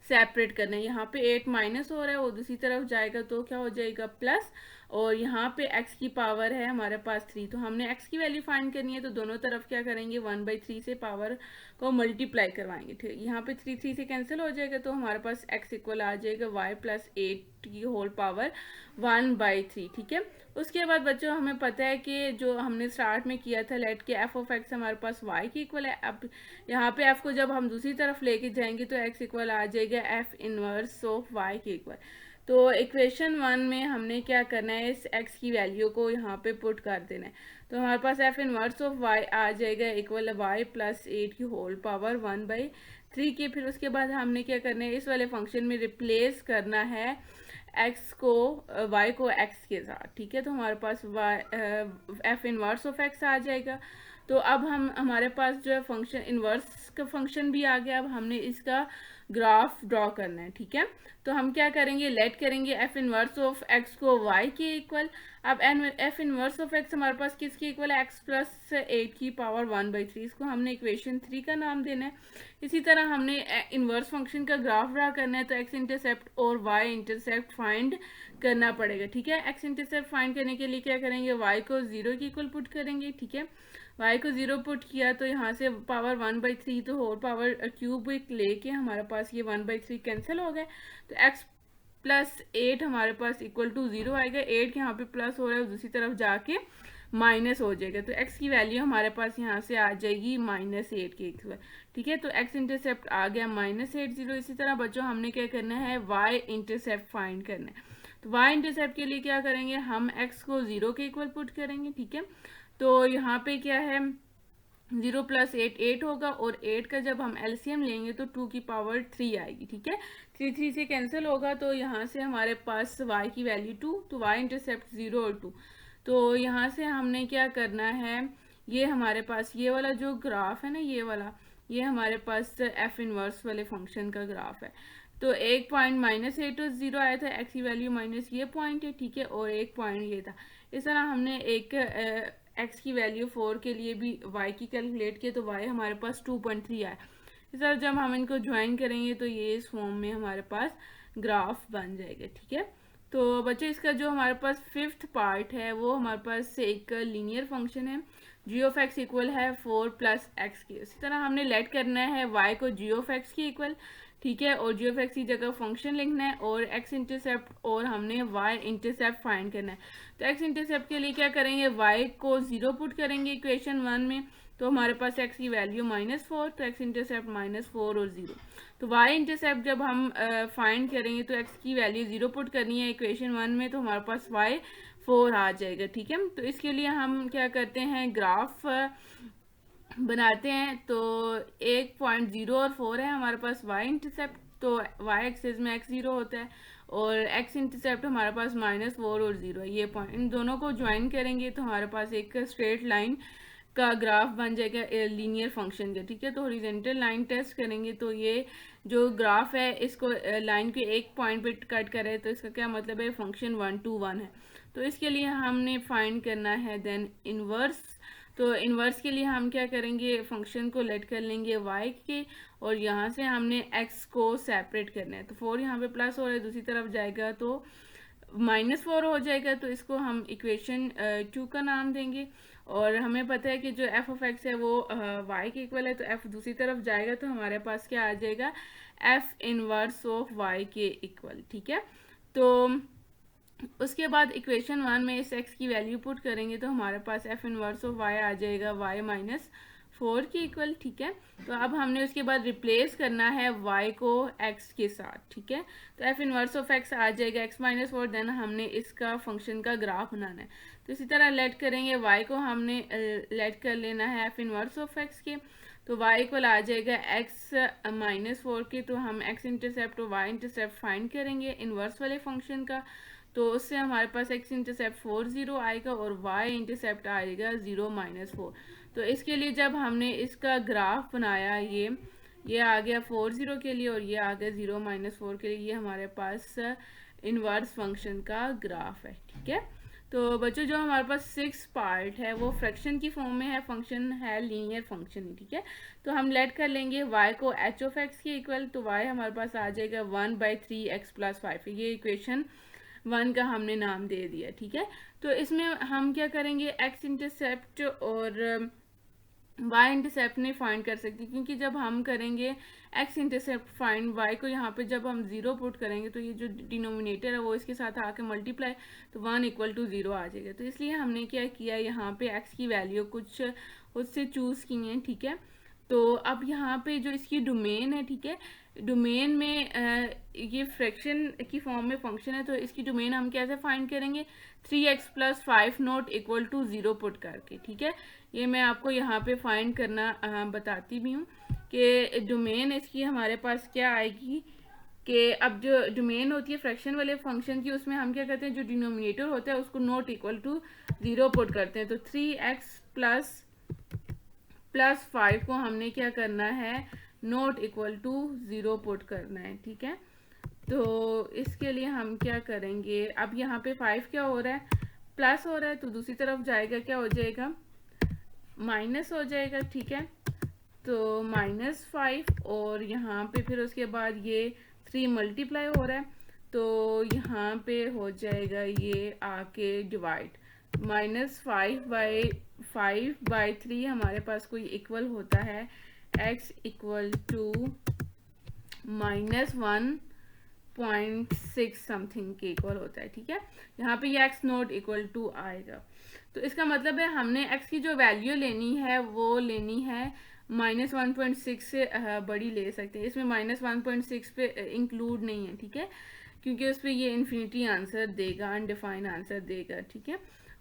सेपरेट करना है। यहाँ पे 8 माइनस हो रहा है, वो दूसरी तरफ जाएगा तो क्या हो जाएगा प्लस, और यहाँ पे x की पावर है हमारे पास 3, तो हमने x की वैल्यू फाइंड करनी है, तो दोनों तरफ क्या करेंगे 1/3 से पावर को मल्टीप्लाई करवाएंगे। ठीक, यहाँ पे 3 से कैंसिल हो जाएगा, तो हमारे पास x इक्वल आ जाएगा y प्लस 8 की होल पावर 1/3। ठीक है, उसके बाद बच्चों हमें पता है कि जो हमने स्टार्ट में किया था लेट के f ऑफ x हमारे पास y की इक्वल है। अब यहाँ पे f को जब हम दूसरी तरफ लेके जाएंगे तो x इक्वल आ जाएगा f इनवर्स ऑफ y के इक्वल। तो इक्वेशन 1 में हमने क्या करना है, इस x की वैल्यू को यहाँ पे पुट कर देना है, तो हमारे पास f इनवर्स ऑफ y आ जाएगा इक्वल y प्लस 8 की होल पावर 1/3 के। फिर उसके बाद हमने क्या करना है, इस वाले फंक्शन में रिप्लेस करना है x को y को x के साथ। ठीक है, तो हमारे पास f इनवर्स ऑफ x आ जाएगा। तो अब हमारे पास जो है फंक्शन इनवर्स का फंक्शन भी आ गया। अब हमने इसका ग्राफ ड्रॉ करना है। ठीक है, तो हम क्या करेंगे, लेट करेंगे f इनवर्स ऑफ x को y के इक्वल। अब f इनवर्स ऑफ x हमारे पास किसके इक्वल है, x प्लस 8 की पावर 1/3। इसको हमने इक्वेशन 3 का नाम देना है। इसी तरह हमने इनवर्स फंक्शन का ग्राफ ड्रा करना है, तो x इंटरसेप्ट और y इंटरसेप्ट फाइंड करना पड़ेगा। ठीक है, x इंटरसेप्ट फाइंड करने के लिए क्या करेंगे, y को 0 के इक्वल पुट करेंगे। ठीक है, y को 0 पुट किया तो यहाँ से पावर 1/3 तो होल पावर क्यूब लेके हमारे पास ये 1/3 कैंसिल हो गए, तो x प्लस 8 हमारे पास इक्वल टू 0 आएगा। 8 यहाँ पे प्लस हो रहा है, दूसरी तरफ जाके माइनस हो जाएगा, तो x की वैल्यू हमारे पास यहाँ से आ जाएगी -8 के इक्वल। ठीक है, तो x इंटरसेप्ट आ गया -8 0। इसी तरह बच्चों हमने क्या करना है, y इंटरसेप्ट फाइंड करना है। तो y इंटरसेप्ट के लिए क्या करेंगे, हम x को 0 के इक्वल पुट करेंगे। ठीक है, तो यहाँ पे क्या है 0 प्लस 8 8 होगा, और 8 का जब हम एलसीएम लेंगे तो 2 की पावर 3 आएगी। ठीक है, 3 से कैंसिल होगा, तो यहाँ से हमारे पास y की वैल्यू 2, तो y इंटरसेप्ट 0 और 2। तो यहाँ से हमने क्या करना है, ये हमारे पास ये वाला जो ग्राफ है ना, ये वाला, ये हमारे पास f इनवर्स वाले फंक्शन का ग्राफ है। तो एक पॉइंट -8 और 0 आया था, x की वैल्यू माइनस ये पॉइंट है। ठीक है, और एक पॉइंट ये था। इस तरह हमने एक x की वैल्यू 4 के लिए भी y की कैलकुलेट किया, तो y हमारे पास 2.3 आया। इस तरह जब हम इनको ज्वाइन करेंगे तो ये इस फॉर्म में हमारे पास ग्राफ बन जाएगा। ठीक है, तो बच्चों इसका जो हमारे पास 5th पार्ट है वो हमारे पास एक लीनियर फंक्शन है, g ऑफ x इक्वल है 4 प्लस एक्स की। इसी तरह हमने लेट करना है y को g ऑफ x की इक्वल। ठीक है, और g ऑफ x की जगह फंक्शन लिखना है, और x इंटरसेप्ट और हमने y इंटरसेप्ट फाइंड करना है। तो x इंटरसेप्ट के लिए क्या करेंगे, y को 0 पुट करेंगे इक्वेशन 1 में, तो हमारे पास x की वैल्यू -4, तो x इंटरसेप्ट -4 और 0। तो y इंटरसेप्ट जब हम फाइंड करेंगे तो x की वैल्यू 0 पुट करनी है इक्वेशन 1 में, तो हमारे पास y 4 आ जाएगा। ठीक है, तो इसके लिए हम क्या करते हैं, ग्राफ बनाते हैं। तो 1.0 और 4 है हमारे पास y इंटरसेप्ट, तो y एक्सिस में x 0 होता है, और x इंटरसेप्ट हमारे पास -4 और 0 है। ये पॉइंट इन दोनों को ज्वाइन करेंगे तो हमारे पास एक स्ट्रेट लाइन का ग्राफ बन जाएगा लीनियर फंक्शन का। ठीक है, तो हॉरिजॉन्टल लाइन टेस्ट करेंगे, तो ये जो ग्राफ है इसको लाइन के एक पॉइंट पे कट करे, तो इसका क्या मतलब है, फंक्शन 1 to 1 है। तो इसके लिए हमने फाइंड करना है देन इनवर्स। तो इनवर्स के लिए हम क्या करेंगे, फंक्शन को लेट कर लेंगे y के, और यहाँ से हमने x को सेपरेट करना है। तो 4 यहाँ पे प्लस हो रहा है, दूसरी तरफ जाएगा तो -4 हो जाएगा, तो इसको हम इक्वेशन 2 का नाम देंगे। और हमें पता है कि जो f ऑफ x है वो y के इक्वल है, तो f दूसरी तरफ जाएगा तो हमारे पास क्या आ जाएगा, f इनवर्स ऑफ y के इक्वल। ठीक है, तो उसके बाद इक्वेशन 1 में इस x की वैल्यू पुट करेंगे तो हमारे पास f इनवर्स ऑफ y आ जाएगा y -4 के इक्वल। ठीक है, तो अब हमने उसके बाद रिप्लेस करना है y को x के साथ। ठीक है, तो f इनवर्स ऑफ x आ जाएगा x -4, देन हमने इसका फंक्शन का ग्राफ बनाना है। तो इसी तरह लेट करेंगे y को, हमने लेट कर लेना है f इनवर्स ऑफ x के, तो y इक्वल आ जाएगा x -4 के। तो हम x इंटरसेप्ट और y इंटरसेप्ट फाइंड करेंगे इनवर्स वाले फंक्शन का, तो उससे हमारे पास x इंटरसेप्ट 4 0 आएगा और y इंटरसेप्ट आएगा 0 -4। तो इसके लिए जब हमने इसका ग्राफ बनाया, ये आ गया 4 0 के लिए और ये आ गया 0 -4 के लिए, ये हमारे पास इनवर्स फंक्शन का ग्राफ है। ठीक है, तो बच्चों जो हमारे पास 6 पार्ट है वो फ्रैक्शन की फॉर्म में है, फंक्शन है लीनियर फंक्शन। ठीक है, तो हम लेट कर लेंगे y को h ऑफ x के इक्वल, तो y हमारे पास आ जाएगा 1/3 x + 5। ये इक्वेशन 1 का हमने नाम दे दिया, ठीक है। तो इसमें हम क्या करेंगे, एक्स इंटरसेप्ट और वाई इंटरसेप्ट नहीं फाइंड कर सकते, क्योंकि जब हम करेंगे एक्स इंटरसेप्ट फाइंड, वाई को यहाँ पे जब हम 0 पुट करेंगे तो ये जो डिनोमिनेटर है वो इसके साथ आके मल्टीप्लाई, तो 1 = 0 आ जाएगा। तो इसलिए हमने क्या किया, यहाँ पे एक्स की वैल्यू कुछ उससे चूज़ की है, ठीक है। तो अब यहाँ पे जो इसकी डोमेन है, ठीक है, डोमेन में ये फ्रैक्शन की फॉर्म में फंक्शन है, तो इसकी डोमेन हम कैसे फाइंड करेंगे, 3x + 5 not equal to 0 put करके, ठीक है। ये मैं आपको यहाँ पे फाइंड करना बताती भी हूँ कि डोमेन इसकी हमारे पास क्या आएगी, कि अब जो डोमेन होती है फ्रैक्शन वाले फंक्शन की, उसमें हम क्या करते हैं, जो डिनोमिनेटर होता है उसको नॉट इक्वल टू 0 पुट करते हैं। तो 3x + 5 को हमने क्या करना है, नॉट इक्वल टू 0 पुट करना है, ठीक है। तो इसके लिए हम क्या करेंगे, अब यहाँ पे 5 क्या हो रहा है, प्लस हो रहा है, तो दूसरी तरफ जाएगा क्या हो जाएगा, माइनस हो जाएगा, ठीक है। तो -5 और यहाँ पे फिर उसके बाद ये 3 मल्टीप्लाई हो रहा है, तो यहाँ पे हो जाएगा ये आके डिवाइड, -5/3 हमारे पास कोई इक्वल होता है x = -1.6 समथिंग के इक्वल होता है, ठीक है। यहाँ पे ये x नॉट इक्वल टू आएगा। तो इसका मतलब है हमने x की जो वैल्यू लेनी है वो लेनी है -1.6 से बड़ी ले सकते हैं। इसमें -1.6 पे इंक्लूड नहीं है, ठीक है, क्योंकि उस पर ये इन्फिनिटी आंसर देगा, अनडिफाइंड आंसर देगा, ठीक है।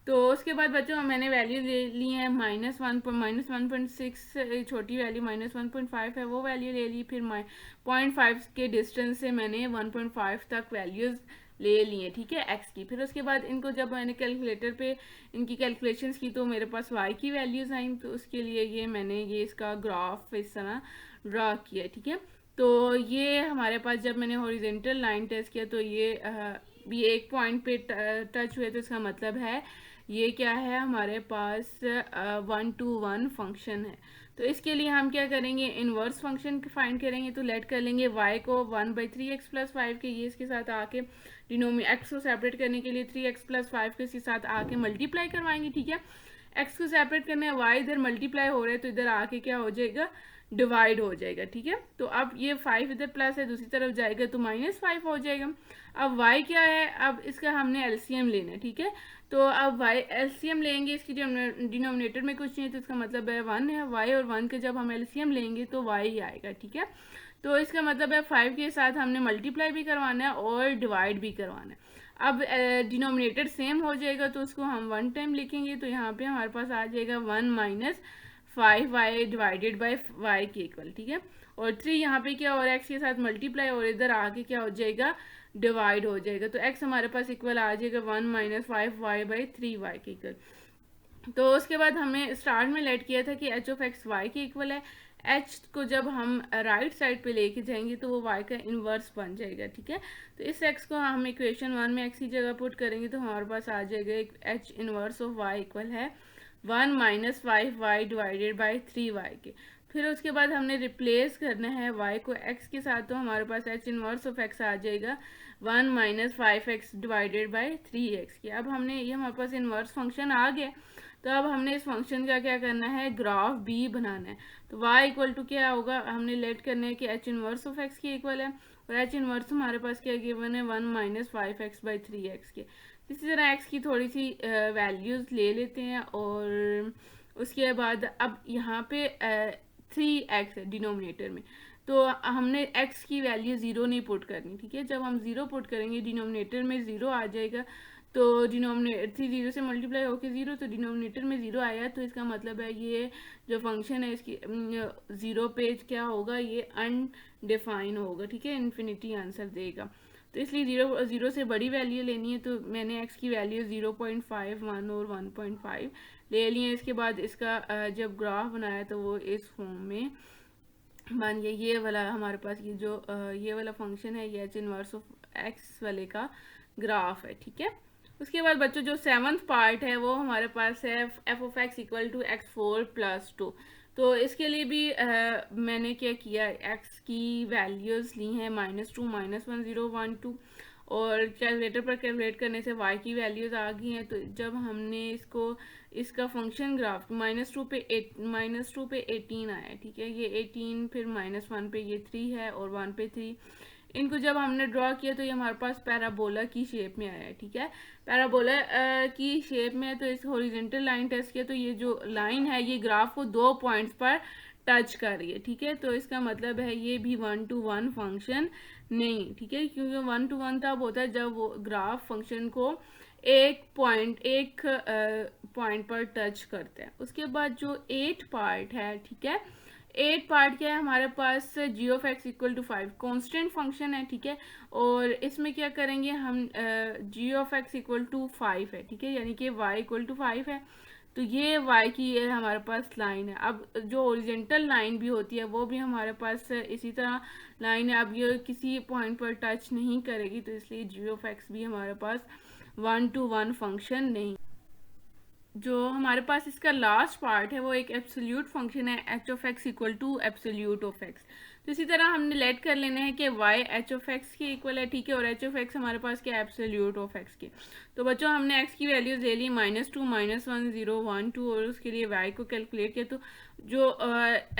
तो उसके बाद बच्चों मैंने वैल्यू ले ली है -1.6, छोटी वैल्यू -1.5 है, वो वैल्यू ले ली। फिर 0.5 के डिस्टेंस से मैंने 1.5 तक वैल्यूज़ ले लिए, ठीक है, x की। फिर उसके बाद इनको जब मैंने कैलकुलेटर पे इनकी कैलकुलेशंस की तो मेरे पास y की वैल्यूज़ आई, तो उसके लिए ये मैंने ये इसका ग्राफ इस तरह ड्रा किया, ठीक है। तो ये हमारे पास जब मैंने हॉरिजेंटल लाइन टेस्ट किया तो ये एक पॉइंट पे टच हुए, तो इसका मतलब है ये क्या है, हमारे पास 1-to-1 फंक्शन है। तो इसके लिए हम क्या करेंगे, इनवर्स फंक्शन फाइंड करेंगे। तो लेट कर लेंगे y को 1/3x + 5 के, ये इसके साथ आके x को सेपरेट करने के लिए 3x + 5 के साथ आके मल्टीप्लाई करवाएंगे, ठीक है। x को सेपरेट करने है, y इधर मल्टीप्लाई हो रहा है, तो इधर आके क्या हो जाएगा, डिवाइड हो जाएगा, ठीक है। तो अब ये 5 इधर प्लस है, दूसरी तरफ जाएगा तो -5 हो जाएगा। अब y क्या है, अब इसका हमने एलसीएम लेना है, ठीक है। तो अब y एलसीएम लेंगे, इसकी डिनोमिनेटर में कुछ नहीं है, तो इसका मतलब है 1 है, y और 1 के जब हम एलसीएम लेंगे तो y ही आएगा, ठीक है। तो इसका मतलब है 5 के साथ हमने मल्टीप्लाई भी करवाना है और डिवाइड भी करवाना है। अब डिनोमिनेटर सेम हो जाएगा तो उसको हम 1 टाइम लिखेंगे, तो यहाँ पे हमारे पास आ जाएगा 1 - 5y डिवाइडेड बाई y के इक्वल, ठीक है। और 3 यहाँ पे क्या हो रहा है, x के साथ मल्टीप्लाई और इधर आके क्या हो जाएगा, डिवाइड हो जाएगा। तो x हमारे पास इक्वल आ जाएगा 1 - 5y/3y के इक्वल। तो उसके बाद हमें स्टार्ट में लेट किया था कि h(x) y के इक्वल है। h को जब हम राइट साइड पे लेके जाएंगे तो वो y का इन्वर्स बन जाएगा, ठीक है। तो इस x को हम इक्वेशन 1 में x की जगह पुट करेंगे तो हमारे पास आ जाएगा एक h inverse of y equal है 1 - 5y डिवाइडेड बाई 3y के। फिर उसके बाद हमने रिप्लेस करना है y को x के साथ, तो हमारे पास h इन्वर्स ऑफ x आ जाएगा 1 - 5x डिवाइडेड बाई 3x के। अब हमने ये हमारे पास इन्वर्स फंक्शन आ गया, तो अब हमने इस फंक्शन का क्या करना है, ग्राफ b बनाना है। तो y इक्वल टू क्या होगा, हमने लेट करना है कि h इन्वर्स ऑफ x के इक्वल है, और h इन्वर्स हमारे पास क्या गिवन है 1 - 5x/3x के। इसी तरह x की थोड़ी सी वैल्यूज़ ले लेते हैं, और उसके बाद अब यहाँ पे 3x है डिनोमिनेटर में, तो हमने x की वैल्यू 0 नहीं पुट करनी, ठीक है। जब हम 0 पुट करेंगे डिनोमिनेटर में 0 आ जाएगा, तो डिनोमिनेटर 3 0 से मल्टीप्लाई होके 0, तो डिनोमिनेटर में 0 आया, तो इसका मतलब है ये जो फंक्शन है इसकी 0 पे क्या होगा, ये अनडिफाइन होगा, ठीक है, इन्फिनिटी आंसर देगा। तो इसलिए 0 से बड़ी वैल्यू लेनी है, तो मैंने x की वैल्यू 0.5, 1 और 1.5 ले ली है। इसके बाद इसका जब ग्राफ बनाया तो वो इस फॉर्म में बन गया। ये वाला हमारे पास ये जो ये वाला फंक्शन है, ये h इन्वर्स ऑफ x वाले का ग्राफ है, ठीक है। उसके बाद बच्चों जो 7th पार्ट है वो हमारे पास है f(x) = x4 + 2। तो इसके लिए भी मैंने क्या किया, x की वैल्यूज़ ली हैं -2, -1 0 1 2, और कैलकुलेटर पर कैलकुलेट करने से y की वैल्यूज़ आ गई हैं। तो जब हमने इसका फंक्शन ग्राफ -2 पे 18 आया, ठीक है, ये 18, फिर -1 पे ये 3 है और 1 पे 3, इनको जब हमने ड्रॉ किया तो ये हमारे पास पैराबोला की शेप में आया है, ठीक है। पैराबोला की शेप में, तो इस हॉरिजॉन्टल लाइन टेस्ट किया तो ये जो लाइन है ये ग्राफ को 2 पॉइंट्स पर टच कर रही है, ठीक है। तो इसका मतलब है ये भी 1 to 1 फंक्शन नहीं, ठीक है, क्योंकि 1 to 1 तब होता है जब वो ग्राफ फंक्शन को एक पॉइंट पर टच करते हैं। उसके बाद जो 8 पार्ट है, ठीक है, 8 पार्ट क्या है हमारे पास, g of x equal to 5 constant function है, ठीक है। और इसमें क्या करेंगे हम, g of x equal to 5 है, ठीक है, यानी कि y इक्वल टू 5 है। तो ये y की ये हमारे पास लाइन है। अब जो ओरिजेंटल लाइन भी होती है वो भी हमारे पास इसी तरह लाइन है। अब ये किसी पॉइंट पर टच नहीं करेगी, तो इसलिए g ऑफ x भी हमारे पास 1 to 1 फंक्शन नहीं। जो हमारे पास इसका लास्ट पार्ट है वो एक एब्सोल्यूट फंक्शन है, H of X equal to absolute of X. तो इसी तरह हमने लेट कर लेना है कि वाई एच ऑफ एक्स के इक्वल है, ठीक है, और एच ऑफ एक्स हमारे पास क्या है, एब्सोल्यूट ऑफ एक्स के। तो बच्चों हमने एक्स की वैल्यूज ले ली -2, -1, 0, 1, 2, और उसके लिए वाई को कैलकुलेट किया। तो जो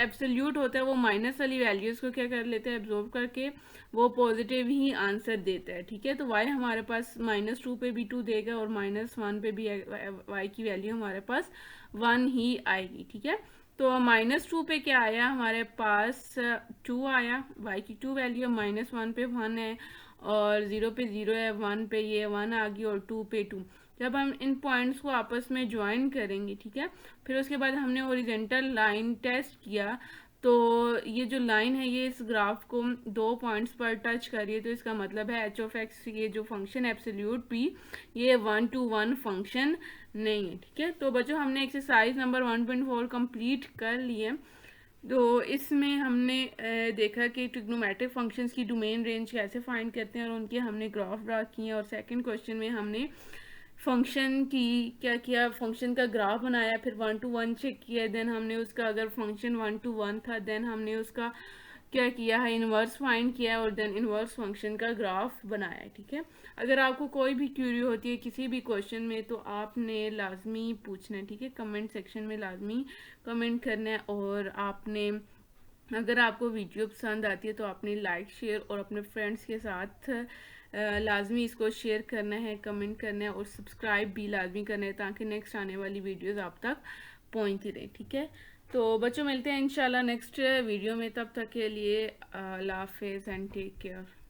एब्सोल्यूट होता है वो माइनस वाली वैल्यूज को क्या कर लेते हैं, एब्जॉर्ब करके वो पॉजिटिव ही आंसर देता है, ठीक है। तो y हमारे पास -2 पे भी 2 देगा और -1 पे भी y की वैल्यू हमारे पास 1 ही आएगी, ठीक है। तो -2 पे क्या आया हमारे पास, 2 आया, y की 2 वैल्यू, -1 पे 1 है और 0 पे 0 है, 1 पे ये 1 आ गई और 2 पे 2। जब हम इन पॉइंट्स को आपस में ज्वाइन करेंगे, ठीक है, फिर उसके बाद हमने ओरिजेंटल लाइन टेस्ट किया, तो ये जो लाइन है ये इस ग्राफ को 2 पॉइंट्स पर टच कर रही है। तो इसका मतलब है एच ऑफ एक्स, ये जो फंक्शन एब्सोल्यूट भी, ये 1 to 1 फंक्शन नहीं है, ठीक है। तो बच्चों हमने एक्सरसाइज नंबर 1.4 कंप्लीट कर लिए। तो इसमें हमने देखा कि ट्रिग्नोमेट्रिक फंक्शंस की डोमेन रेंज कैसे फाइंड करते हैं और उनके हमने ग्राफ ड्रा किए। और सेकंड क्वेश्चन में हमने फंक्शन की क्या किया, फंक्शन का ग्राफ बनाया, फिर 1 to 1 चेक किया, देन हमने उसका, अगर फंक्शन 1 to 1 था, देन हमने उसका क्या किया है, इन्वर्स फाइंड किया और देन इन्वर्स फंक्शन का ग्राफ बनाया, ठीक है। अगर आपको कोई भी क्यूरी होती है किसी भी क्वेश्चन में तो आपने लाजमी पूछना है, ठीक है, कमेंट सेक्शन में लाजमी कमेंट करना है। और आपने, अगर आपको वीडियो पसंद आती है तो आपने लाइक, शेयर और अपने फ्रेंड्स के साथ लाजमी इसको शेयर करना है, कमेंट करना है और सब्सक्राइब भी लाजमी करना है, ताकि नेक्स्ट आने वाली वीडियोस आप तक पहुंचती रहे, ठीक है। तो बच्चों मिलते हैं इंशाल्लाह नेक्स्ट वीडियो में, तब तक के लिए अल्लाह हाफिज़ एंड टेक केयर।